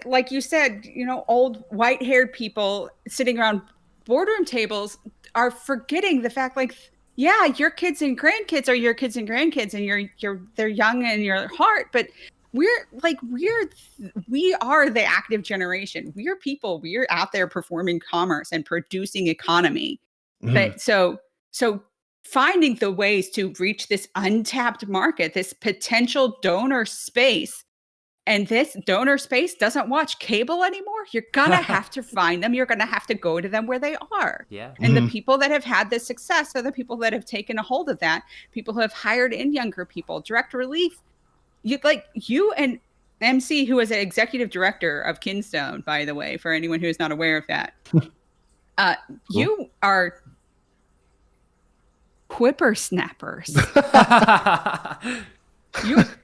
like you said, you know, old white-haired people sitting around boardroom tables are forgetting the fact, like, yeah, your kids and grandkids are your kids and grandkids, and they're young in your heart, but we are the active generation. We're people. We're out there performing commerce and producing economy. But so finding the ways to reach this untapped market, this potential donor space. And this donor space doesn't watch cable anymore. You're going to have to find them. You're going to have to go to them where they are. And the people that have had this success are the people that have taken a hold of that. People who have hired in younger people, direct relief. You and MC, who is an executive director of Kinstone, by the way, for anyone who is not aware of that. You are whippersnappers.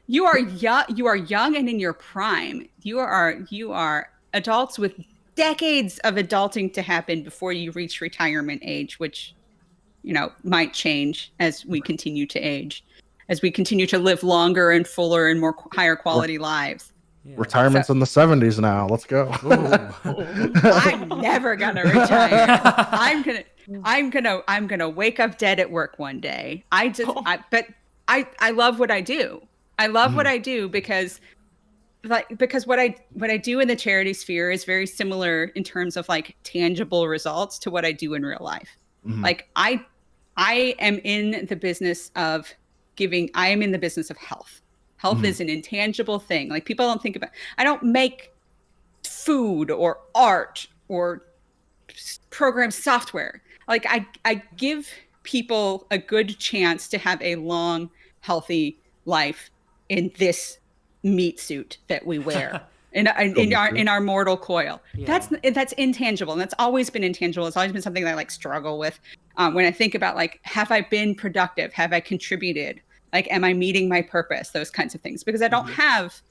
You are young and in your prime. You are adults with decades of adulting to happen before you reach retirement age, which, you know, might change as we continue to age, as we continue to live longer and fuller and more higher quality lives.
Retirement's in the 70s now. Let's go.
I'm never gonna retire. I'm gonna wake up dead at work one day. But I love what I do. I love what I do because what I do in the charity sphere is very similar in terms of like tangible results to what I do in real life. Like I am in the business of giving. I am in the business of health. Health is an intangible thing. Like people don't think about. I don't make food or art or program software. Like I give people a good chance to have a long, healthy life in this meat suit that we wear in our mortal coil. That's intangible, and that's always been intangible. It's always been something that I like struggle with when I think about like, have I been productive? Have I contributed? Like, am I meeting my purpose? Those kinds of things, because I don't have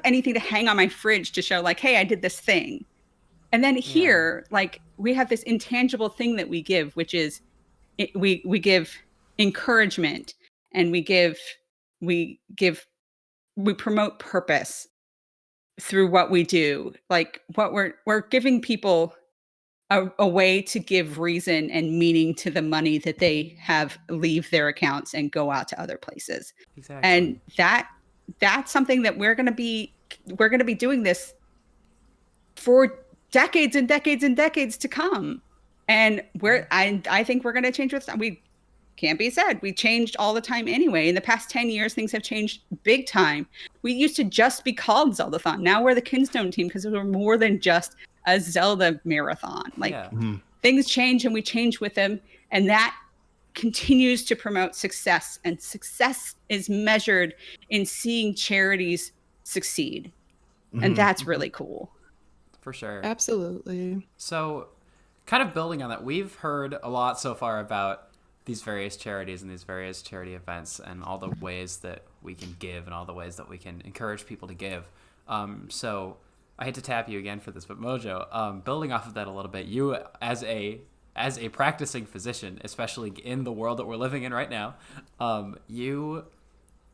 anything to hang on my fridge to show like, hey, I did this thing. And then here, like, we have this intangible thing that we give, which is we give encouragement, and we promote purpose through what we do. Like what we're giving people a way to give reason and meaning to the money that they have leave their accounts and go out to other places. Exactly. And that's something that we're going to be doing this for decades and decades and decades to come. And I think we're going to change with we can't be said. We changed all the time anyway. In the past 10 years, things have changed big time. We used to just be called Zeldathon. Now we're the Kinstone team because we're more than just a Zelda marathon. Like things change and we change with them. And that continues to promote success, and success is measured in seeing charities succeed. And that's really cool.
For sure.
Absolutely.
So kind of building on that, we've heard a lot so far about these various charities and these various charity events and all the ways that we can give and all the ways that we can encourage people to give. So I hate to tap you again for this, but Mojo, building off of that a little bit, you as a practicing physician, especially in the world that we're living in right now,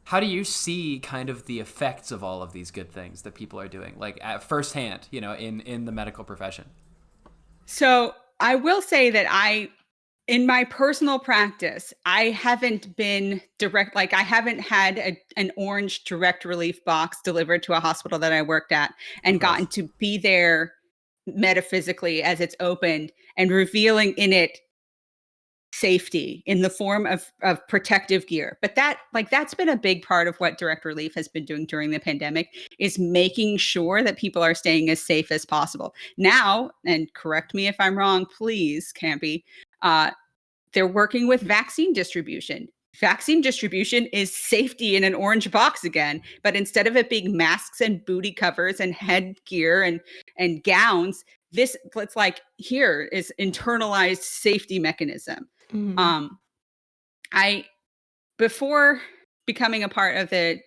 how do you see kind of the effects of all of these good things that people are doing, like at firsthand, in the medical profession?
So I will say that in my personal practice, I haven't been direct, like I haven't had an orange direct relief box delivered to a hospital that I worked at and gotten to be there metaphysically as it's opened and revealing in it safety in the form of protective gear. But that's been a big part of what direct relief has been doing during the pandemic, is making sure that people are staying as safe as possible. Now, and correct me if I'm wrong, please, Kampy, they're working with vaccine distribution. Vaccine distribution is safety in an orange box again, but instead of it being masks and booty covers and headgear and gowns, it's like, here is internalized safety mechanism. Mm-hmm. Before becoming a part of the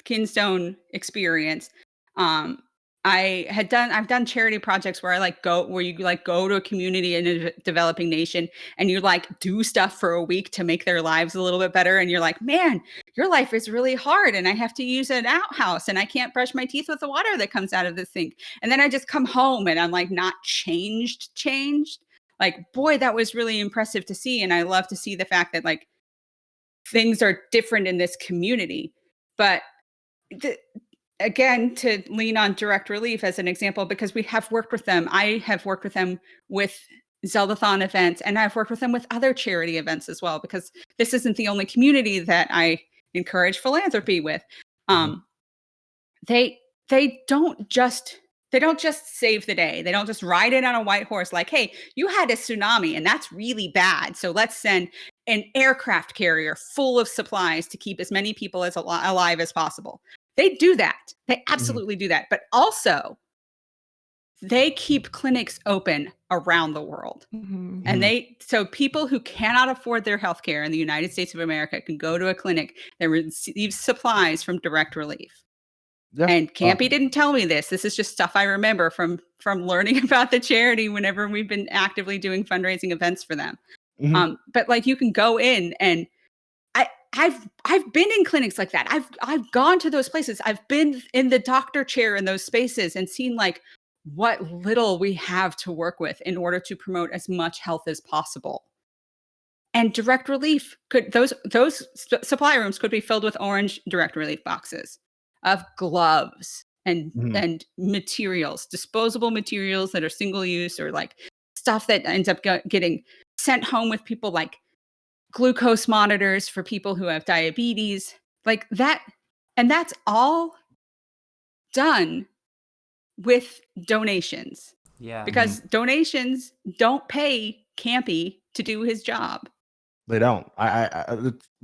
Kinstone experience, I've done charity projects where you go to a community in a developing nation and you do stuff for a week to make their lives a little bit better. And you're like, man, your life is really hard. And I have to use an outhouse and I can't brush my teeth with the water that comes out of the sink. And then I just come home and I'm not changed. Boy, that was really impressive to see. And I love to see the fact that things are different in this community. But again, to lean on direct relief as an example, because we have worked with them. I have worked with them with Zeldathon events, and I've worked with them with other charity events as well, because this isn't the only community that I encourage philanthropy with. They don't just save the day. They don't just ride in on a white horse like, hey, you had a tsunami and that's really bad, so let's send an aircraft carrier full of supplies to keep as many people as alive as possible. They do that. They absolutely do that. But also, they keep clinics open around the world. Mm-hmm. And so people who cannot afford their healthcare in the United States of America can go to a clinic that receives supplies from direct relief. Yeah. And Kampy didn't tell me this. This is just stuff I remember from learning about the charity whenever we've been actively doing fundraising events for them. Mm-hmm. But you can go in, and I've been in clinics like that. I've gone to those places. I've been in the doctor chair in those spaces and seen what little we have to work with in order to promote as much health as possible. And direct relief those supply rooms could be filled with orange direct relief boxes of gloves and materials, disposable materials that are single use, or stuff that ends up getting sent home with people, like glucose monitors for people who have diabetes, like that. And that's all done with donations. Yeah. Because donations don't pay Kampy to do his job.
They don't.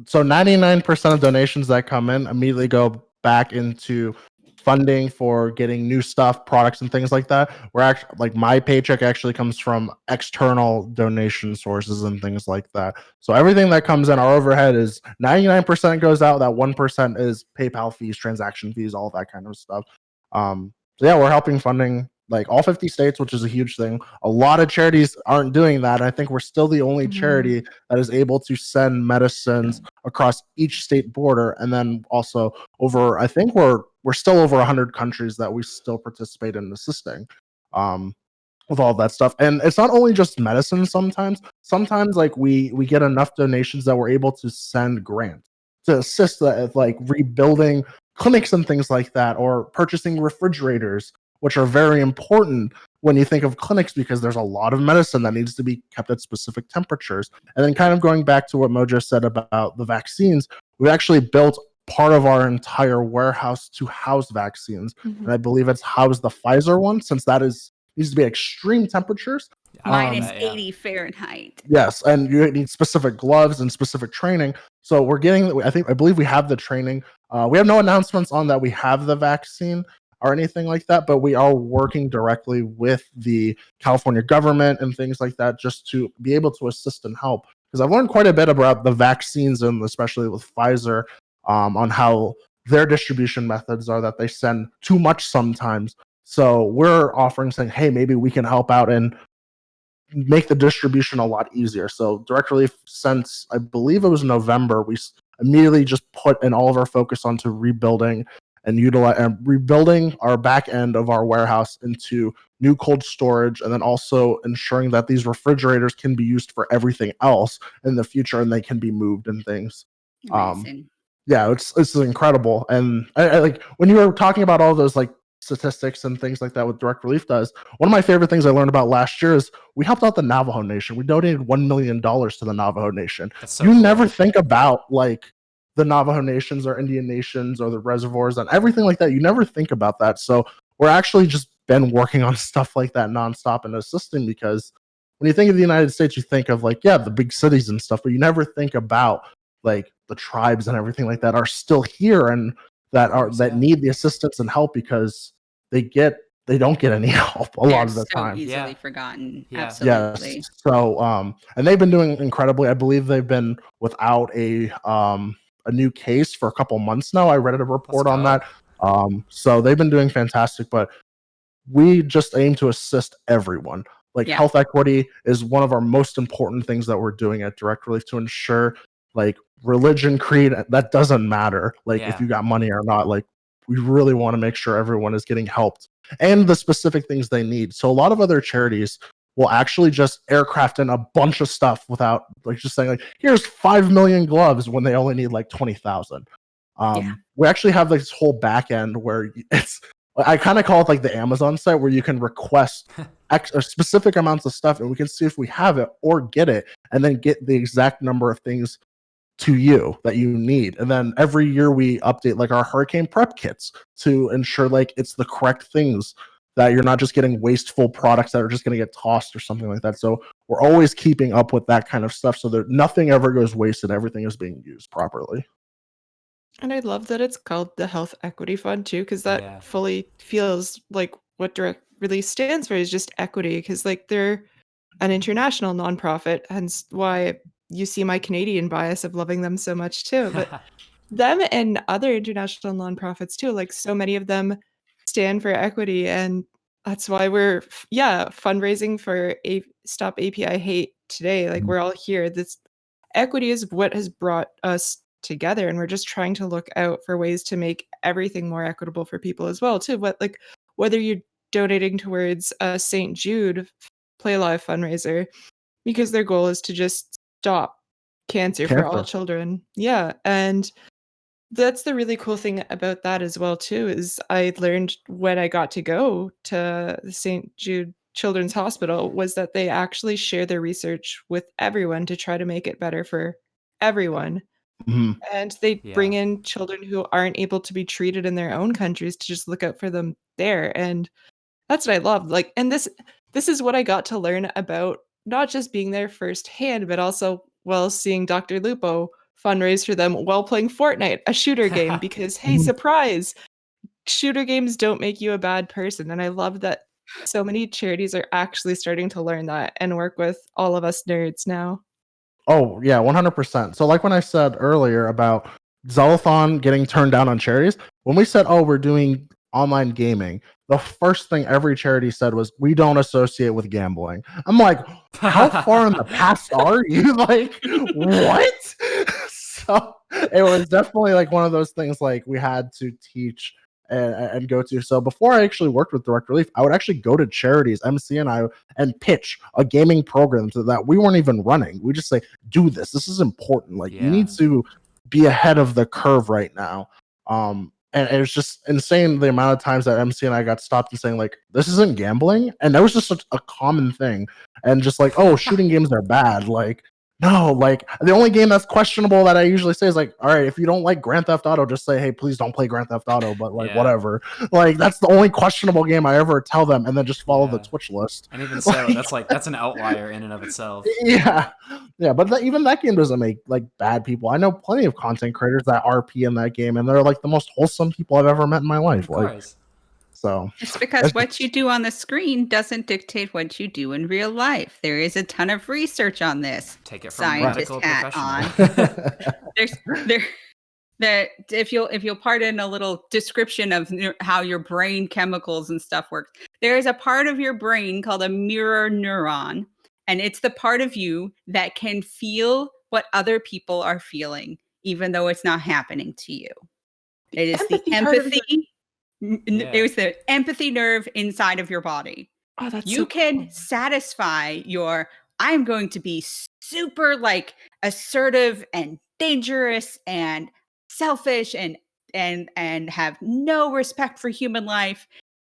So 99% of donations that come in immediately go back into funding for getting new stuff, products, and things like that. We're actually, my paycheck actually comes from external donation sources and things like that. So everything that comes in, our overhead is 99% goes out. That 1% is PayPal fees, transaction fees, all that kind of stuff. So yeah, we're helping funding all 50 states, which is a huge thing. A lot of charities aren't doing that. I think we're still the only charity that is able to send medicines across each state border. And then also I think we're still over 100 countries that we still participate in assisting with all that stuff. And it's not only just medicine sometimes. Sometimes we get enough donations that we're able to send grants to assist rebuilding clinics and things like that, or purchasing refrigerators, which are very important when you think of clinics, because there's a lot of medicine that needs to be kept at specific temperatures. And then kind of going back to what Mojo said about the vaccines, we actually built part of our entire warehouse to house vaccines. And I believe it's housed the Pfizer one, since that is, needs to be extreme temperatures.
Minus 80 Fahrenheit.
Yes, and you need specific gloves and specific training. So we're getting, I believe we have the training. We have no announcements on that we have the vaccine or anything like that, but we are working directly with the California government and things like that just to be able to assist and help. Because I've learned quite a bit about the vaccines, and especially with Pfizer, on how their distribution methods are, that they send too much sometimes. So we're offering, saying, hey, maybe we can help out and make the distribution a lot easier. So Direct Relief, since I believe it was November, we immediately just put in all of our focus onto rebuilding and rebuilding our back end of our warehouse into new cold storage, and then also ensuring that these refrigerators can be used for everything else in the future and they can be moved and things.
Amazing.
Yeah, it's incredible. And I like when you were talking about all those like statistics and things like that with Direct Relief does, one of my favorite things I learned about last year is we helped out the Navajo Nation. We donated $1 million to the Navajo Nation.
So you
never think about like the Navajo Nations or Indian Nations or the reservoirs and everything like that. You never think about that. So we're actually just been working on stuff like that nonstop and assisting, because when you think of the United States, you think of like, yeah, the big cities and stuff, but you never think about like the tribes and everything like that are still here and that need the assistance and help, because they don't get any help a lot of the time.
Easily forgotten. Absolutely.
Yes. So and they've been doing incredibly. I believe they've been without a new case for a couple months now. I read a report on that. So they've been doing fantastic, but we just aim to assist everyone. Like health equity is one of our most important things that we're doing at Direct Relief, to ensure like religion, creed, that doesn't matter. Like if you got money or not, like we really want to make sure everyone is getting helped and the specific things they need. So a lot of other charities will actually just aircraft in a bunch of stuff without like just saying like, here's 5 million gloves when they only need like 20,000. We actually have like this whole back end where I kind of call it like the Amazon site, where you can request specific amounts of stuff and we can see if we have it or get it, and then get the exact number of things to you that you need. And then every year we update like our hurricane prep kits to ensure like it's the correct things, that you're not just getting wasteful products that are just going to get tossed or something like that. So we're always keeping up with that kind of stuff so that nothing ever goes wasted. Everything is being used properly.
And I love that it's called the Health Equity Fund too, because that fully feels like what Direct Relief stands for, is just equity. Because like they're an international nonprofit, hence why you see my Canadian bias of loving them so much too. But them and other international nonprofits too, like so many of them stand for equity, and that's why we're fundraising for Stop API Hate today. Like we're all here. This equity is what has brought us together, and we're just trying to look out for ways to make everything more equitable for people as well too. Whether you're donating towards a St. Jude Play Live fundraiser, because their goal is to just stop cancer for all children. Yeah. And that's the really cool thing about that as well too, is I learned when I got to go to the St. Jude Children's Hospital was that they actually share their research with everyone to try to make it better for everyone. And they bring in children who aren't able to be treated in their own countries to just look out for them there. And that's what I love. Like, and this is what I got to learn about, not just being there firsthand, but also while seeing Dr. Lupo fundraise for them while playing Fortnite, a shooter game, because hey, surprise, shooter games don't make you a bad person. And I love that so many charities are actually starting to learn that and work with all of us nerds now.
Oh, yeah, 100%. So like when I said earlier about Zeldathon getting turned down on charities, when we said, oh, we're doing online gaming, the first thing every charity said was, we don't associate with gambling. I'm like, how far in the past are you? Like, what? So it was definitely like one of those things like we had to teach and go to. So before I actually worked with Direct Relief, I would actually go to charities, MC and I, and pitch a gaming program so that we weren't even running. We just say, do this. This is important. Like you need to be ahead of the curve right now. And it was just insane the amount of times that MC and I got stopped and saying like, this isn't gambling. And that was just a common thing. And just like, oh, shooting games are bad. Like No, like the only game that's questionable that I usually say is like, all right, if you don't like Grand Theft Auto, just say, hey, please don't play Grand Theft Auto, but like whatever. Like that's the only questionable game I ever tell them, and then just follow the Twitch list.
And even so, that's an outlier in and of itself.
Yeah, but even that game doesn't make like bad people. I know plenty of content creators that RP in that game, and they're like the most wholesome people I've ever met in my life.
Of course.
So
it's because what you do on the screen doesn't dictate what you do in real life. There is a ton of research on this.
Take it from
scientist
medical
hat
professional.
on. That if you'll pardon a little description of how your brain chemicals and stuff works, there is a part of your brain called a mirror neuron, and it's the part of you that can feel what other people are feeling, even though it's not happening to you. It is the empathy. It was the empathy nerve inside of your body.
Oh, that's
you can satisfy your I'm going to be super like assertive and dangerous and selfish and have no respect for human life,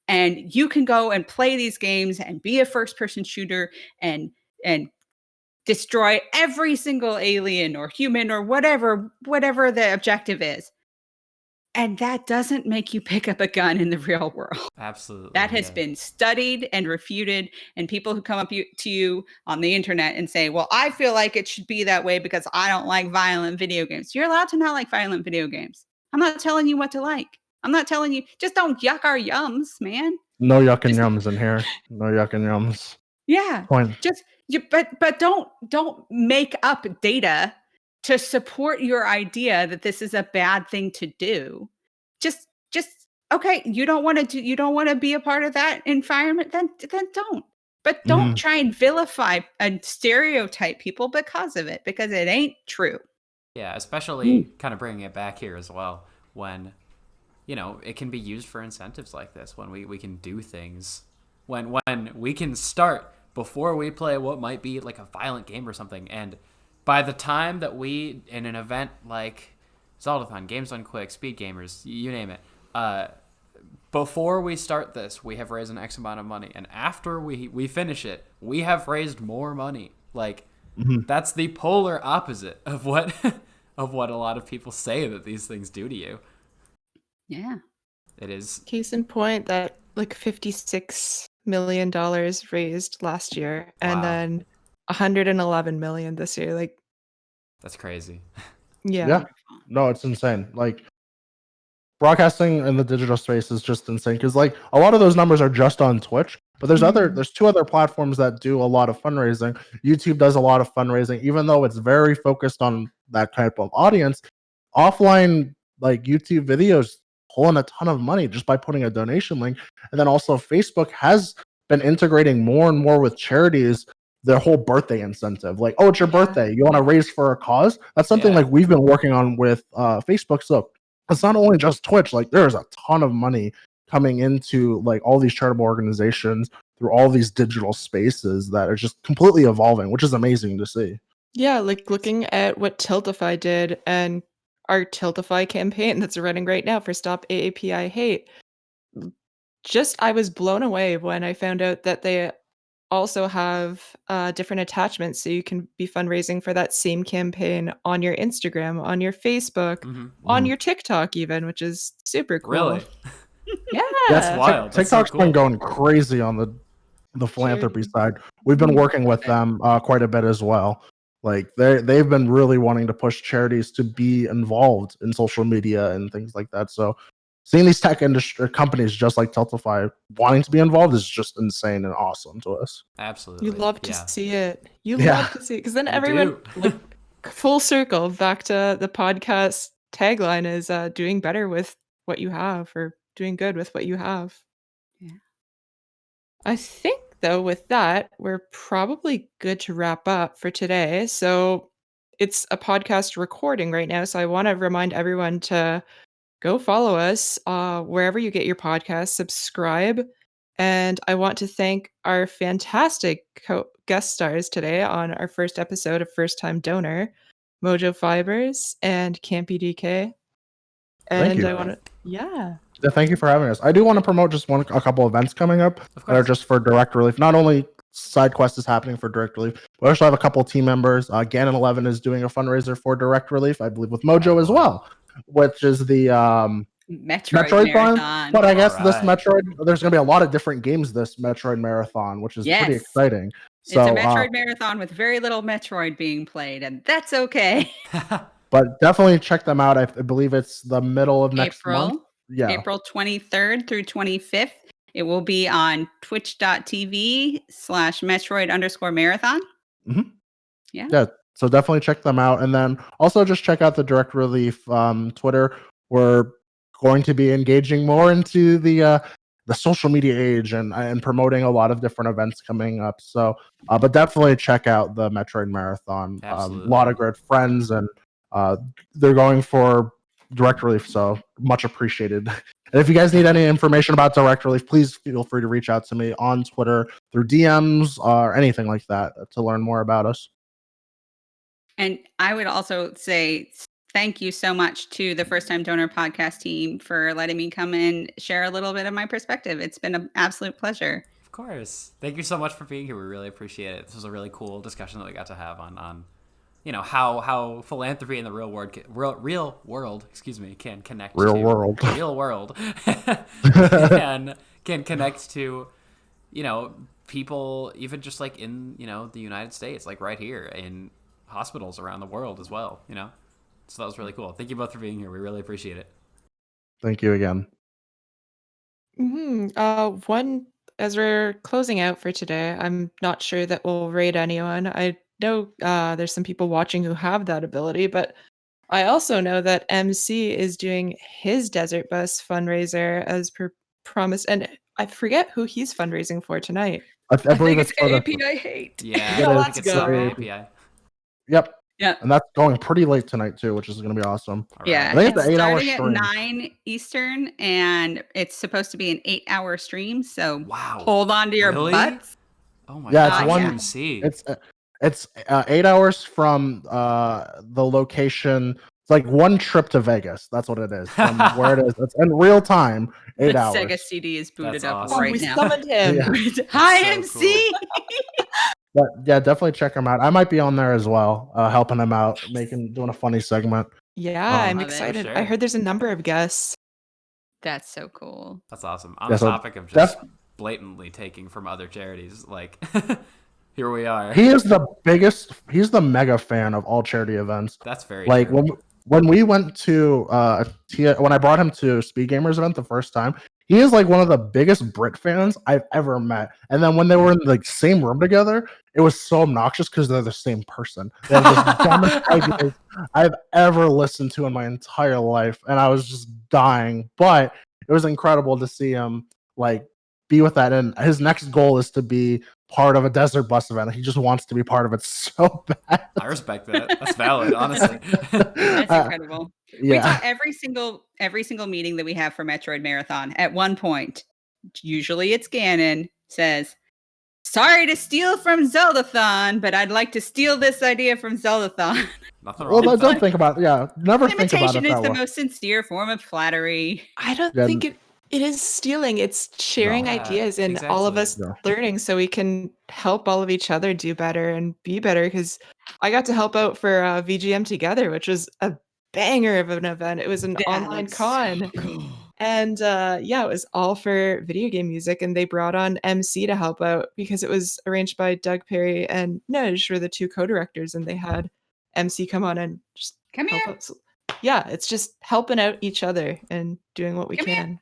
and you can go and play these games and be a first person shooter and destroy every single alien or human or whatever the objective is. And that doesn't make you pick up a gun in the real world.
Absolutely.
That has been studied and refuted. And people who come up to you on the internet and say, well, I feel like it should be that way because I don't like violent video games. You're allowed to not like violent video games. I'm not telling you what to like. I'm not telling you, just don't yuck our yums, man.
No yuck and yums in here. No yuck and yums.
Yeah. But don't make up data to support your idea that this is a bad thing to do. Just okay, you don't want to be a part of that environment, then don't. But don't try and vilify and stereotype people because of it, because it ain't true.
Yeah, especially kind of bringing it back here as well, when it can be used for incentives like this, when we can do things, when we can start before we play what might be like a violent game or something, and by the time that we, in an event like Zeldathon, Games Done Quick, Speed Gamers, you name it, before we start this, we have raised an X amount of money. And after we finish it, we have raised more money. Like, that's the polar opposite of what a lot of people say that these things do to you.
Yeah.
It is.
Case in point that like $56 million raised last year, and then 111 million this year. Like,
that's crazy.
Yeah.
No, it's insane. Like, broadcasting in the digital space is just insane because like a lot of those numbers are just on Twitch, but there's two other platforms that do a lot of fundraising. YouTube does a lot of fundraising, even though it's very focused on that type of audience. Offline, like YouTube videos pull in a ton of money just by putting a donation link. And then also Facebook has been integrating more and more with charities their whole birthday incentive. Like, oh, it's your birthday, you want to raise for a cause? That's something like we've been working on with Facebook. So it's not only just Twitch, like there's a ton of money coming into like all these charitable organizations through all these digital spaces that are just completely evolving, which is amazing to see.
Yeah, like looking at what Tiltify did and our Tiltify campaign that's running right now for Stop AAPI Hate. I was blown away when I found out that they also have different attachments, so you can be fundraising for that same campaign on your Instagram, on your Facebook, on your TikTok even, which is super cool.
Really?
Yeah.
That's wild.
TikTok's been going crazy on the philanthropy side. We've been working with them quite a bit as well. Like they've been really wanting to push charities to be involved in social media and things like that. So seeing these tech industry companies just like Tiltify wanting to be involved is just insane and awesome to us.
Absolutely.
You love to see it. You love to see it, because then everyone, like, full circle back to the podcast tagline is doing better with what you have, or doing good with what you have.
Yeah.
I think though with that, we're probably good to wrap up for today. So it's a podcast recording right now, so I want to remind everyone to go follow us wherever you get your podcasts, subscribe. And I want to thank our fantastic guest stars today on our first episode of First Time Donor, Mojo Fibers and Kampy DK. And
thank you.
I want to,
thank you for having us. I do want to promote just a couple events coming up that are just for direct relief. Not only side quest is happening for Direct Relief. We also have a couple team members. Ganon11 is doing a fundraiser for Direct Relief, I believe, with Mojo as well, which is the Metroid Marathon. But I guess this Metroid, there's going to be a lot of different games this Metroid Marathon, which is pretty exciting. So,
it's a Metroid Marathon with very little Metroid being played, and that's okay.
But definitely check them out. I believe it's the middle of next month. Yeah.
April 23rd through 25th. It will be on twitch.tv/Metroid_marathon.
Mm-hmm. Yeah. So definitely check them out. And then also just check out the Direct Relief Twitter. We're going to be engaging more into the social media age and promoting a lot of different events coming up. So, but definitely check out the Metroid Marathon. A lot of great friends, and they're going for Direct Relief, so much appreciated. And if you guys need any information about Direct Relief, please feel free to reach out to me on Twitter through DMs or anything like that to learn more about us.
And I would also say thank you so much to the First Time Donor podcast team for letting me come and share a little bit of my perspective. It's been an absolute pleasure.
Of course. Thank you so much for being here. We really appreciate it. This was a really cool discussion that we got to have on how philanthropy in the real world can connect can connect to people, even just like in the United States, like right here, in hospitals around the world as well. So that was really cool. Thank you both for being here. We really appreciate it.
Thank you again.
One, as we're closing out for today, I'm not sure that we'll raid anyone. I know there's some people watching who have that ability, but I also know that MC is doing his Desert Bus fundraiser as per promised, and I forget who he's fundraising for tonight.
I believe
it's API Hate.
Yeah,
let's go.
API.
Yep.
Yeah,
and that's going pretty late tonight too, which is going to be awesome.
Yeah,
I think
it's
the 8-hour
starting
stream.
at 9 Eastern, and it's supposed to be an 8-hour stream. So
wow,
hold on to your butts.
Oh my
god!
It's
one
MC.
It's 8 hours from the location. It's like one trip to Vegas. That's what it is. From where it is. It's in real time. 8 hours.
Sega CD is booted
That's
up
awesome.
right
we
now.
Summoned him.
Yeah.
Hi,
so
MC.
Cool.
But yeah, definitely check him out. I might be on there as well, helping him out, doing a funny segment.
Yeah, I'm excited.
sure.
I heard there's a number of guests.
That's so cool.
That's awesome. On the topic of just blatantly taking from other charities, like here we are.
He is the biggest. He's the mega fan of all charity events.
That's very
like
true.
when we went to when I brought him to Speed Gamers event the first time. He is like one of the biggest Brit fans I've ever met. And then when they were in the same room together, it was so obnoxious because they're the same person. They have the dumbest ideas I've ever listened to in my entire life. And I was just dying. But it was incredible to see him be with that. And his next goal is to be part of a Desert Bus event. He just wants to be part of it so bad.
I respect that. That's valid, honestly.
That's incredible.
Yeah.
We talk every single meeting that we have for Metroid Marathon. At one point, usually it's Ganon, says, "Sorry to steal from Zeldathon, but I'd like to steal this idea from Zeldathon."
Nothing wrong.
Well, don't think about it. Yeah, never think about it.
Imitation is the most sincere form of flattery.
I don't think it is stealing. It's sharing ideas and all of us learning so we can help all of each other do better and be better. Because I got to help out for VGM Together, which was a banger of an event. It was an online con. So cool. And it was all for video game music. And they brought on MC to help out because it was arranged by Doug Perry and Nudge were the two co-directors. And they had MC come on and just
come here.
Out. So, yeah, it's just helping out each other and doing what we can.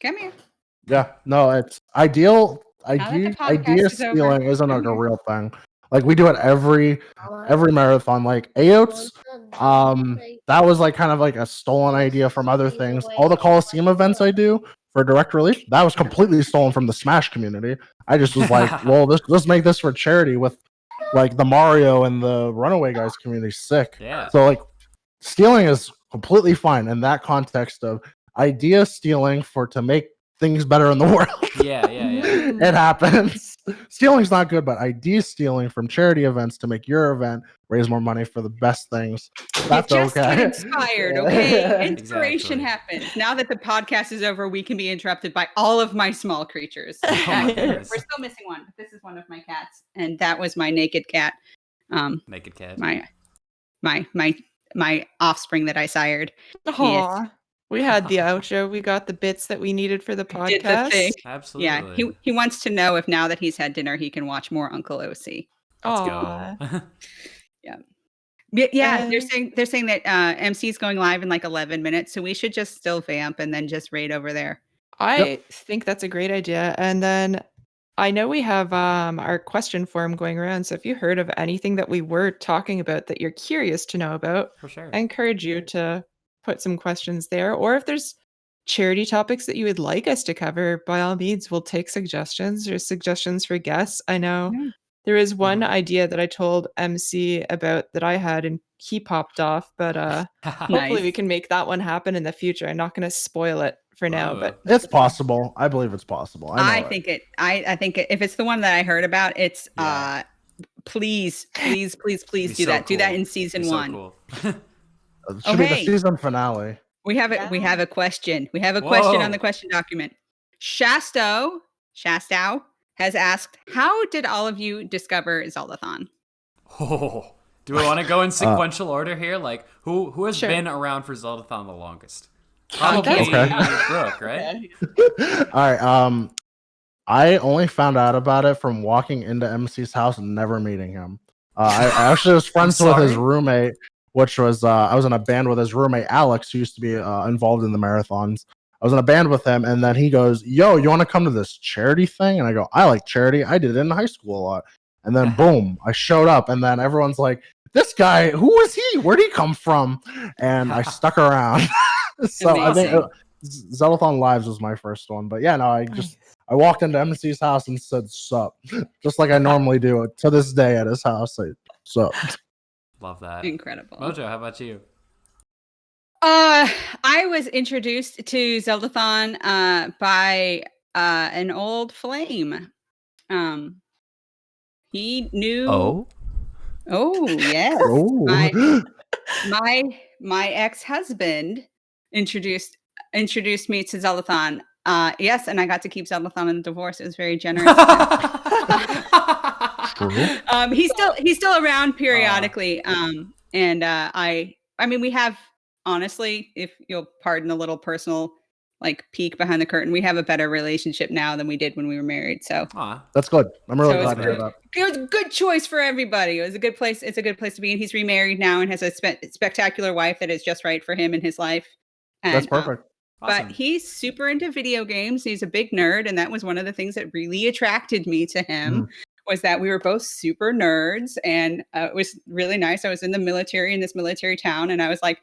Come here.
Yeah, no, it's idea stealing isn't like a real thing. Like we do it every marathon. Like AOTS, that was like kind of like a stolen idea from other things. All the Coliseum events I do for Direct Relief, that was completely stolen from the Smash community. I just was like, well, let's make this for charity with like the Mario and the Runaway Guys community. Sick.
Yeah.
So like stealing is completely fine in that context of idea stealing to make things better in the world.
Yeah.
It happens. Stealing's not good, but ID stealing from charity events to make your event raise more money for the best things. That's
just
okay.
get inspired, okay? Inspiration
Exactly.
happens. Now that the podcast is over, we can be interrupted by all of my small creatures.
Oh my goodness.
We're still missing one, but this is one of my cats, and that was my naked cat.
Naked cat.
My offspring that I sired.
Aww. We had the outro. We got the bits that we needed for the podcast.
Did the thing.
Absolutely.
Yeah, he wants to know if now that he's had dinner, he can watch more Uncle OC.
Let's go.
Yeah. They're saying that MC is going live in like 11 minutes, so we should just still vamp and then just raid over there.
I think that's a great idea. And then I know we have our question form going around. So if you heard of anything that we were talking about that you're curious to know about,
for sure,
I encourage you to put some questions there. Or if there's charity topics that you would like us to cover, by all means, we'll take suggestions or suggestions for guests. I know there is one idea that I told MC about that I had and he popped off, but hopefully we can make that one happen in the future. I'm not going to spoil it for now, but
it's possible. I believe it's possible. I
think if it's the one that I heard about, it's please do that. Do that in season 1.
Cool.
It should be the season finale.
We have a question. We have a question on the question document. Shastow has asked, how did all of you discover Zeldathon?
Oh, do we want to go in sequential order here? Like, who has been around for Zeldathon the longest? Probably Brooke, right?
All right. I only found out about it from walking into MC's house and never meeting him. I actually was friends with his roommate, which was I was in a band with his roommate Alex, who used to be involved in the marathons. I was in a band with him, and then he goes, "Yo, you want to come to this charity thing?" And I go, "I like charity. I did it in high school a lot." And then boom, I showed up, and then everyone's like, "This guy, who is he? Where'd he come from?" And I stuck around. So amazing. I think Zeldathon Lives was my first one, but yeah, no, I walked into MC's house and said "sup," just like I normally do to this day at his house. "Sup."
Love that.
Incredible.
Mojo, how about you?
I was introduced to Zeldathon by an old flame. He knew. Oh yes. Oh. My ex-husband introduced me to Zeldathon. Yes, and I got to keep Zeldathon in the divorce. It was very generous. He's still around periodically. And I mean, we have, honestly, if you'll pardon a little personal like peek behind the curtain, we have a better relationship now than we did when we were married. So
that's good. I'm really glad to hear that.
It was a good choice for everybody. It was a good place. It's a good place to be. And he's remarried now and has a spectacular wife that is just right for him in his life. And,
that's perfect.
Awesome.
But he's super into video games. He's a big nerd. And that was one of the things that really attracted me to him. Was that we were both super nerds, and it was really nice. I was in the military in this military town, and I was like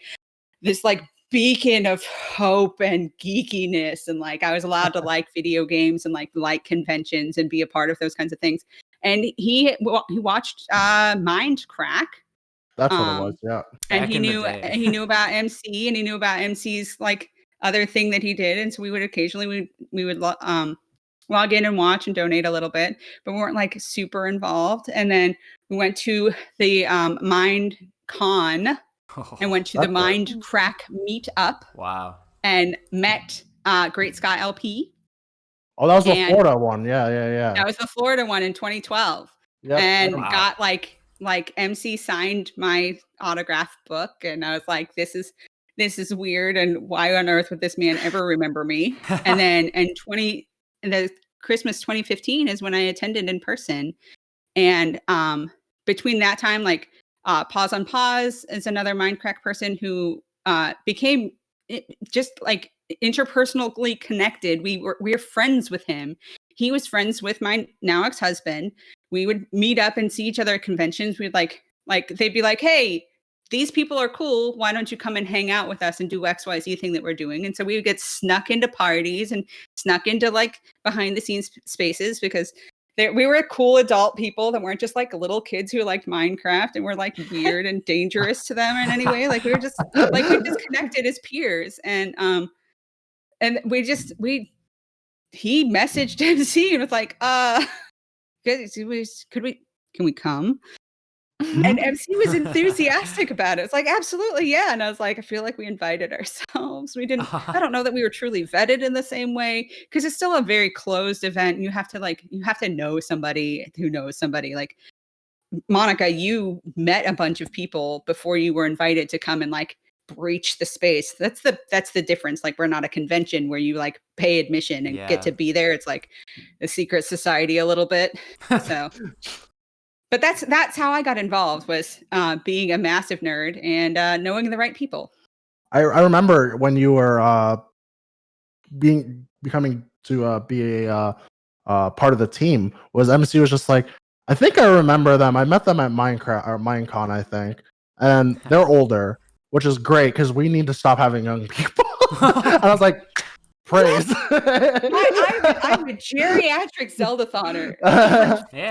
this like beacon of hope and geekiness, and like I was allowed to like video games and like conventions and be a part of those kinds of things. And he watched Mind Crack.
That's what it was, yeah.
And he knew about MC, and he knew about MC's like other thing that he did, and so we would occasionally we would log in and watch and donate a little bit, but we weren't like super involved. And then we went to the Mind Con and went to the Mind Crack meetup.
Wow.
And met Great Scott LP.
Oh, that was the Florida one. Yeah.
That was the Florida one in 2012. Yep. And got like MC signed my autograph book, and I was like, this is weird, and why on earth would this man ever remember me? And then the Christmas 2015 is when I attended in person. And between that time, like Pause on Pause is another Mindcrack person who became just like interpersonally connected. We're friends with him. He was friends with my now ex-husband. We would meet up and see each other at conventions. We'd like they'd be like, "Hey, these people are cool. Why don't you come and hang out with us and do XYZ thing that we're doing?" And so we would get snuck into parties and snuck into like behind the scenes spaces, because we were cool adult people that weren't just like little kids who liked Minecraft and were like weird and dangerous to them in any way. Like we just connected as peers. And we he messaged MC and was like, can we come? And MC was enthusiastic about it. It's like, absolutely, yeah. And I was like, I feel like we invited ourselves. We didn't, I don't know that we were truly vetted in the same way, because it's still a very closed event. You have to know somebody who knows somebody. Like, Monika, you met a bunch of people before you were invited to come and like breach the space. That's the difference. Like, we're not a convention where you like pay admission and get to be there. It's like a secret society a little bit. So but that's how I got involved, was being a massive nerd and knowing the right people.
I remember when you were becoming to be a part of the team. Was MC was just like, I think I remember them. I met them at Minecraft or Minecon, I think, and they're older, which is great because we need to stop having young people. And I was like, praise.
I'm a geriatric Zeldathoner.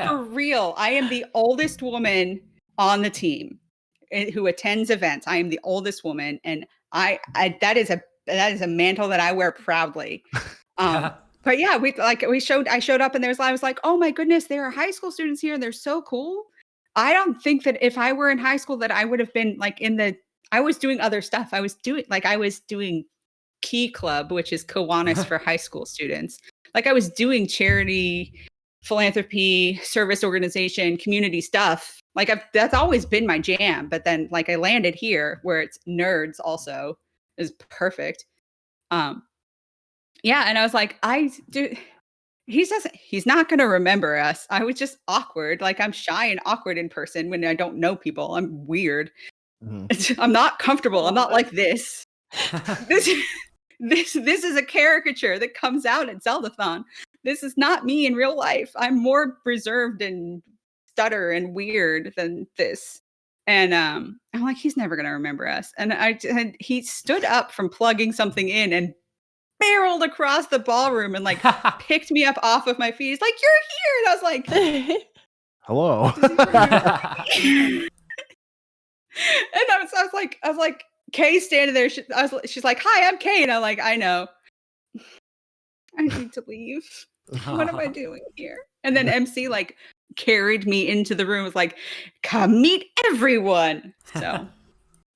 For real. I am the oldest woman on the team who attends events. I am the oldest woman, and I that is a mantle that I wear proudly. But yeah, I showed up and I was like, oh my goodness, there are high school students here and they're so cool. I don't think that if I were in high school that I would have been like I was doing other stuff. I was doing Key Club, which is Kiwanis for high school students. Like, I was doing charity, philanthropy, service organization, community stuff. Like, that's always been my jam. But then like I landed here where it's nerds also is perfect. Yeah, and I was like, he's not going to remember us. I was just awkward. Like, I'm shy and awkward in person when I don't know people. I'm weird. Mm-hmm. I'm not comfortable. I'm not like this. This is a caricature that comes out at Zeldathon. This is not me in real life. I'm more reserved and stutter and weird than this. And I'm like, he's never going to remember us. And he stood up from plugging something in and barreled across the ballroom and like picked me up off of my feet. He's like, you're here. And I was like,
hello.
And I was like, Kay's standing there. She's like, hi, I'm Kay. And I'm like, I know. I need to leave. What am I doing here? And then MC like carried me into the room, was like, come meet everyone. So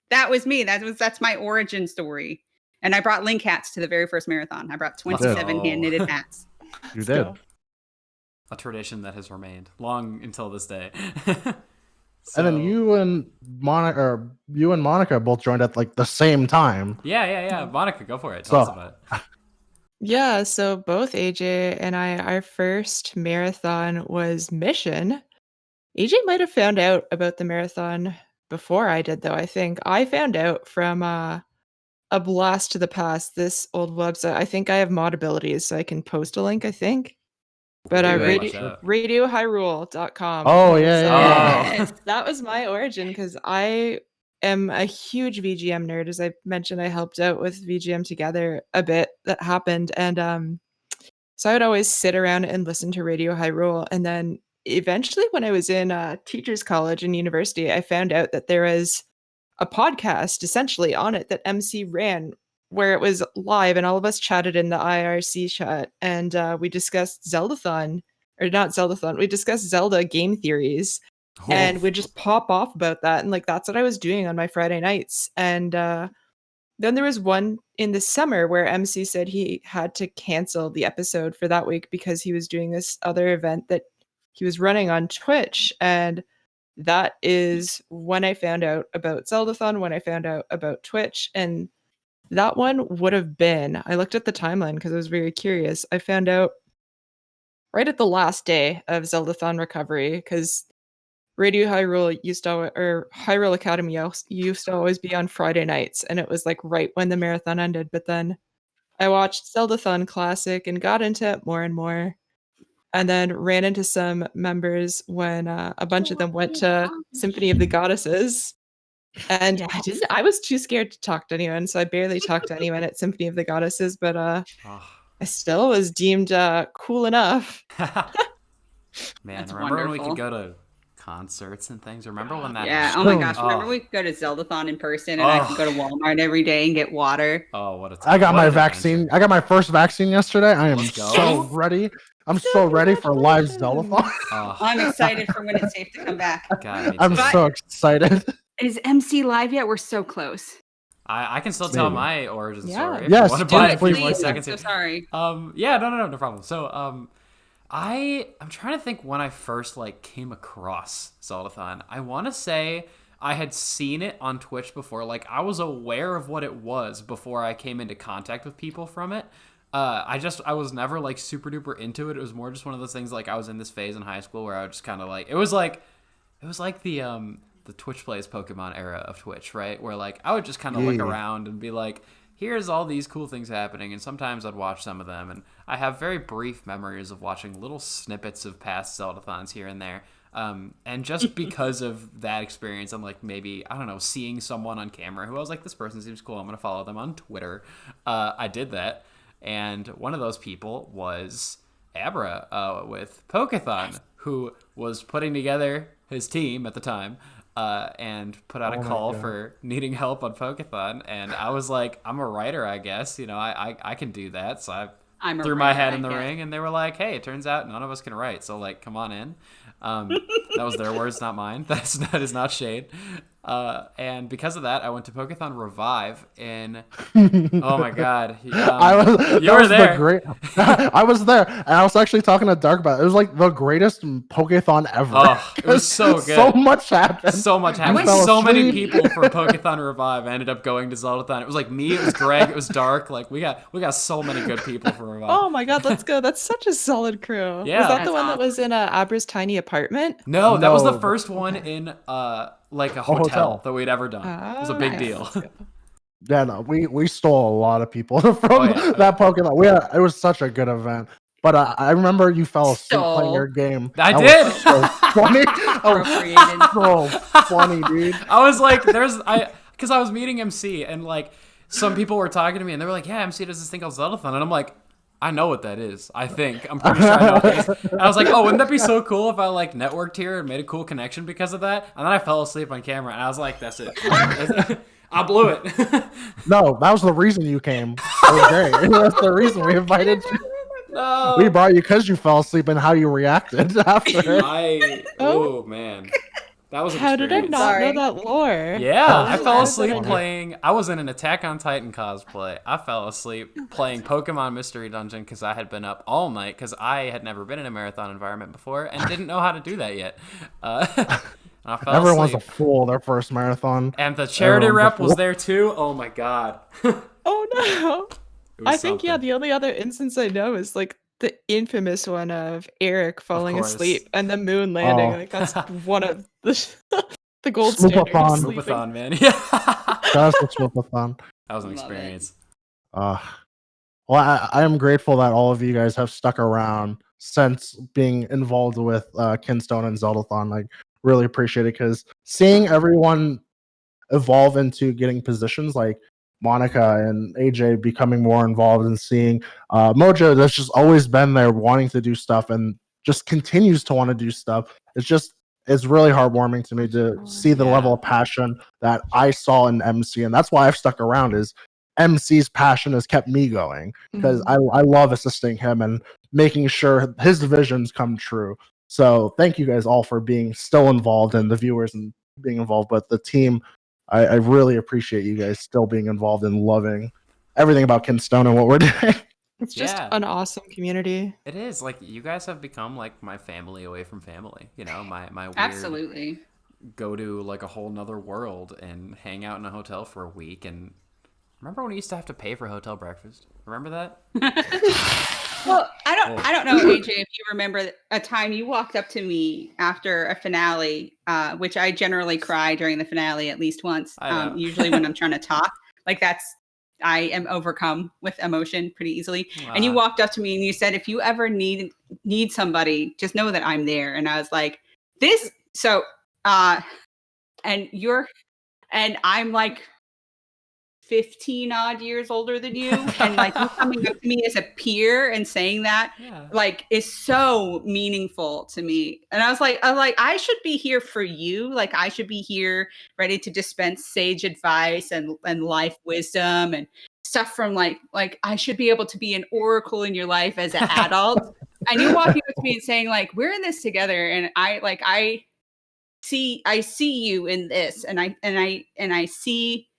that was me. That's my origin story. And I brought link hats to the very first marathon. I brought 27 hand knitted hats.
You did.
A tradition that has remained long until this day.
And then you and Monika both joined at like the same time.
Yeah. Monika, go for it. Tell us about it.
Yeah, so both AJ and I, our first marathon was Mission. AJ might have found out about the marathon before I did, though. I think I found out from a blast to the past, this old website. I think I have mod abilities, so I can post a link, I think. But radiohyrule.com.
Oh, yeah.
That was my origin, because I am a huge VGM nerd. As I mentioned, I helped out with VGM Together a bit that happened. And so I would always sit around and listen to Radio Hyrule. And then eventually when I was in teachers college and university, I found out that there was a podcast essentially on it that MC ran, where it was live and all of us chatted in the IRC chat, and we discussed Zeldathon, or not Zeldathon, we discussed Zelda game theories, and we'd just pop off about that. And like, that's what I was doing on my Friday nights. And then there was one in the summer where MC said he had to cancel the episode for that week because he was doing this other event that he was running on Twitch. And that is when I found out about Zeldathon, when I found out about Twitch. And that one would have been, I looked at the timeline because I was very curious. I found out right at the last day of Zeldathon recovery, because Radio Hyrule or Hyrule Academy used to always be on Friday nights, and it was like right when the marathon ended. But then I watched Zeldathon Classic and got into it more and more, and then ran into some members when a bunch of them went to Symphony of the Goddesses. And I was too scared to talk to anyone, so I barely talked to anyone at Symphony of the Goddesses, but I still was deemed cool enough.
Man, remember when we could go to concerts and things. Remember when that
Yeah,
happened?
oh my gosh. Remember we could go to Zeldathon in person and I could go to Walmart every day and get water.
Oh, what a time.
I got my vaccine. I got my first vaccine yesterday. I am so ready. I'm so ready for live Zeldathon.
I'm excited for when it's safe to come back.
God,
I'm so excited.
Is MC live yet? We're so close.
I can still tell my origin story.
Yes,
if you want to buy a few
more
more seconds.
I'm so sorry.
Yeah, no problem. So, I'm trying to think when I first like came across Zeldathon. I want to say I had seen it on Twitch before. Like I was aware of what it was before I came into contact with people from it. I was never like super duper into it. It was more just one of those things like I was in this phase in high school where I was just kind of like it was like the Twitch plays Pokemon era of Twitch, right? Where like I would just kind of look around and be like, here's all these cool things happening, and sometimes I'd watch some of them, and I have very brief memories of watching little snippets of past Zeldathons here and there. And just because of that experience, I'm like, maybe, I don't know, seeing someone on camera who I was like, this person seems cool, I'm going to follow them on Twitter. I did that, and one of those people was Abra with Pokethon, who was putting together his team at the time, and put out a call for needing help on Pokethon, and I was like, I'm a writer, I guess, you know, I can do that, so I threw my hat in the ring, and they were like, hey, it turns out none of us can write, so like, come on in. That was their words, not mine. That is not shade. And because of that, I went to Pokethon Revive in. Oh my god, you were there.
I was there, and I was actually talking to Dark about it. It was like the greatest Pokethon ever.
Oh, it was so good.
So much happened.
So much happened. So many people for Pokethon Revive ended up going to Zeldathon. It was like me, it was Greg, it was Dark. Like we got so many good people for Revive.
Oh my god, let's go! That's such a solid crew.
Yeah,
was that the one that was in Abra's tiny apartment?
No, that was the first one in like a hotel that we'd ever done. It was a big deal.
Yeah, no, we stole a lot of people from that Pokemon. It was such a good event. But I remember you fell asleep playing your game.
I did.
Was so funny. So funny, dude.
I was like, because I was meeting MC, and like some people were talking to me, and they were like, yeah, MC does this thing called Zeldathon, and I'm like, I know what that is. I'm pretty sure I know what that is. And I was like, oh, wouldn't that be so cool if I like networked here and made a cool connection because of that? And then I fell asleep on camera, and I was like, that's it. I blew it.
No, that was the reason you came. That was great. That's the reason we invited you.
No.
We brought you because you fell asleep and how you reacted after.
Oh man. That was an
How did I not know that lore?
Yeah, I fell asleep playing. I was in an Attack on Titan cosplay. I fell asleep playing Pokemon Mystery Dungeon because I had been up all night because I had never been in a marathon environment before and didn't know how to do that yet.
Everyone's a fool their first marathon.
And the charity rep was there too. Oh my god.
Oh no. I think the only other instance I know is like the infamous one of Eric falling asleep and the moon landing. Like that's one of the gold standards.
Swoopathon, man. Yeah.
That's the Swoopathon.
That was an experience.
Well, I am grateful that all of you guys have stuck around since being involved with Kinstone and Zeldathon. Like, really appreciate it because seeing everyone evolve into getting positions like Monika and AJ becoming more involved and seeing Mojo that's just always been there wanting to do stuff and just continues to want to do stuff. It's really heartwarming to me to see the level of passion that I saw in MC, and that's why I've stuck around is MC's passion has kept me going because I love assisting him and making sure his visions come true. So thank you guys all for being still involved and the viewers and being involved, but the team, I really appreciate you guys still being involved and loving everything about Kinstone and what we're doing.
It's just an awesome community.
It is. Like, you guys have become like my family away from family. You know, my weird
absolutely
go to like a whole nother world and hang out in a hotel for a week. And remember when we used to have to pay for hotel breakfast? Remember that?
Well, I don't know, AJ, if you remember a time you walked up to me after a finale, which I generally cry during the finale at least once. Usually when I'm trying to talk, like I am overcome with emotion pretty easily. Wow. And you walked up to me and you said, if you ever need somebody, just know that I'm there. And I was like, and I'm like 15 odd years older than you, and like you coming up to me as a peer and saying that like is so meaningful to me. And I was like I should be here for you. Like I should be here ready to dispense sage advice and life wisdom and stuff from like I should be able to be an oracle in your life as an adult. And you walking up to me and saying like, we're in this together, and I see you in this, and I see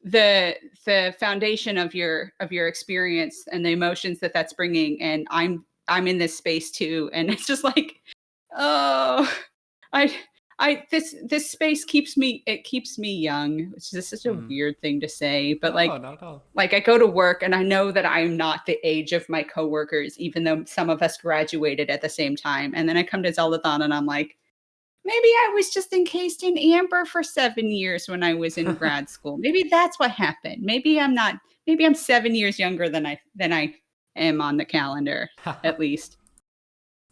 the foundation of your experience and the emotions that's bringing, and I'm in this space too. And it's just like, oh, this space keeps me young, which is such a weird thing to say, but like I go to work and I know that I'm not the age of my coworkers, even though some of us graduated at the same time. And then I come to Zeldathon and I'm like, maybe I was just encased in amber for 7 years when I was in grad school. Maybe that's what happened. Maybe I'm 7 years younger than I am on the calendar, at least.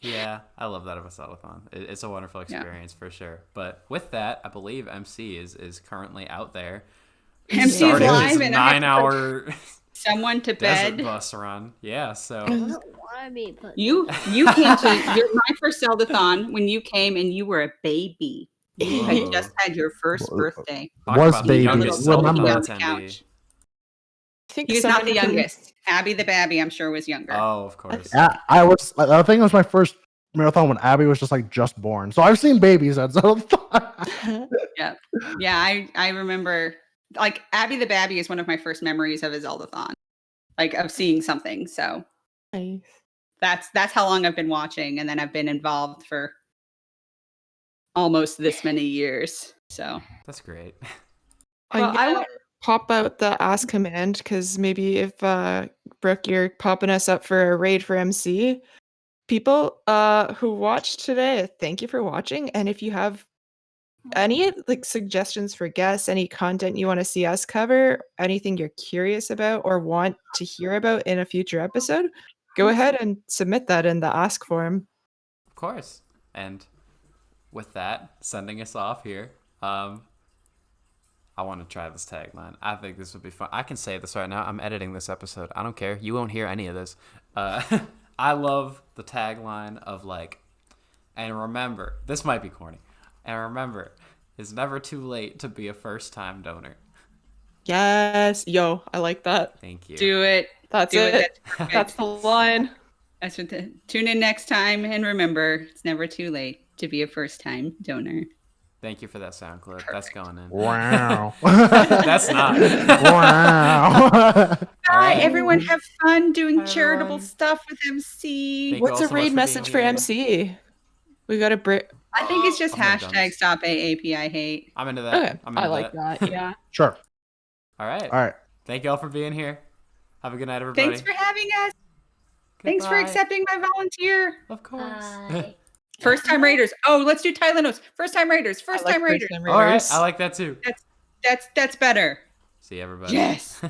Yeah, I love that of a Zeldathon. It's a wonderful experience for sure. But with that, I believe MC is currently out there.
MC is live and
9-hour
someone to bed
bus run. Yeah, so
you came to my first Zeldathon when you came and you were a baby. You had just had your first birthday.
Was baby.
Remember on the couch. I think he's not the youngest. Abby the Babby, I'm sure, was younger.
Oh, of course.
I think it was my first marathon when Abby was just born. So I've seen babies at Zeldathon.
Yeah. I remember, like, Abby the Babby is one of my first memories of a Zeldathon, like of seeing something. So
nice.
That's how long I've been watching, and then I've been involved for almost this many years. So
that's great.
Well, I would pop out the ask command, because maybe if Brooke, you're popping us up for a raid for MC, people who watched today, thank you for watching. And if you have any like suggestions for guests, any content you want to see us cover, anything you're curious about or want to hear about in a future episode, go ahead and submit that in the ask form.
Of course. And with that, sending us off here, I want to try this tagline. I think this would be fun. I can say this right now. I'm editing this episode. I don't care. You won't hear any of this. I love the tagline of like, and remember, this might be corny, and remember, it's never too late to be a first-time donor.
Yes. Yo, I like that.
Thank you.
Do it.
That's it. That's the line.
Tune in next time, and remember, it's never too late to be a first-time donor.
Thank you for that sound clip. Perfect. That's going in.
Wow.
That's not.
Wow.
Bye, everyone. Have fun doing charitable stuff with MC.
What's a raid message for MC? We got to break.
I think it's just hashtag stop AAPI hate.
I'm into that.
Okay.
I
like that. Yeah.
Sure.
All right. Thank you all for being here. Have a good night, everybody.
Thanks for having us.
Goodbye.
Thanks for accepting my volunteer.
Of course.
First time raiders. Oh, let's do Tylenol. First time raiders. First time raiders.
All right. I like that too.
That's better.
See everybody.
Yes.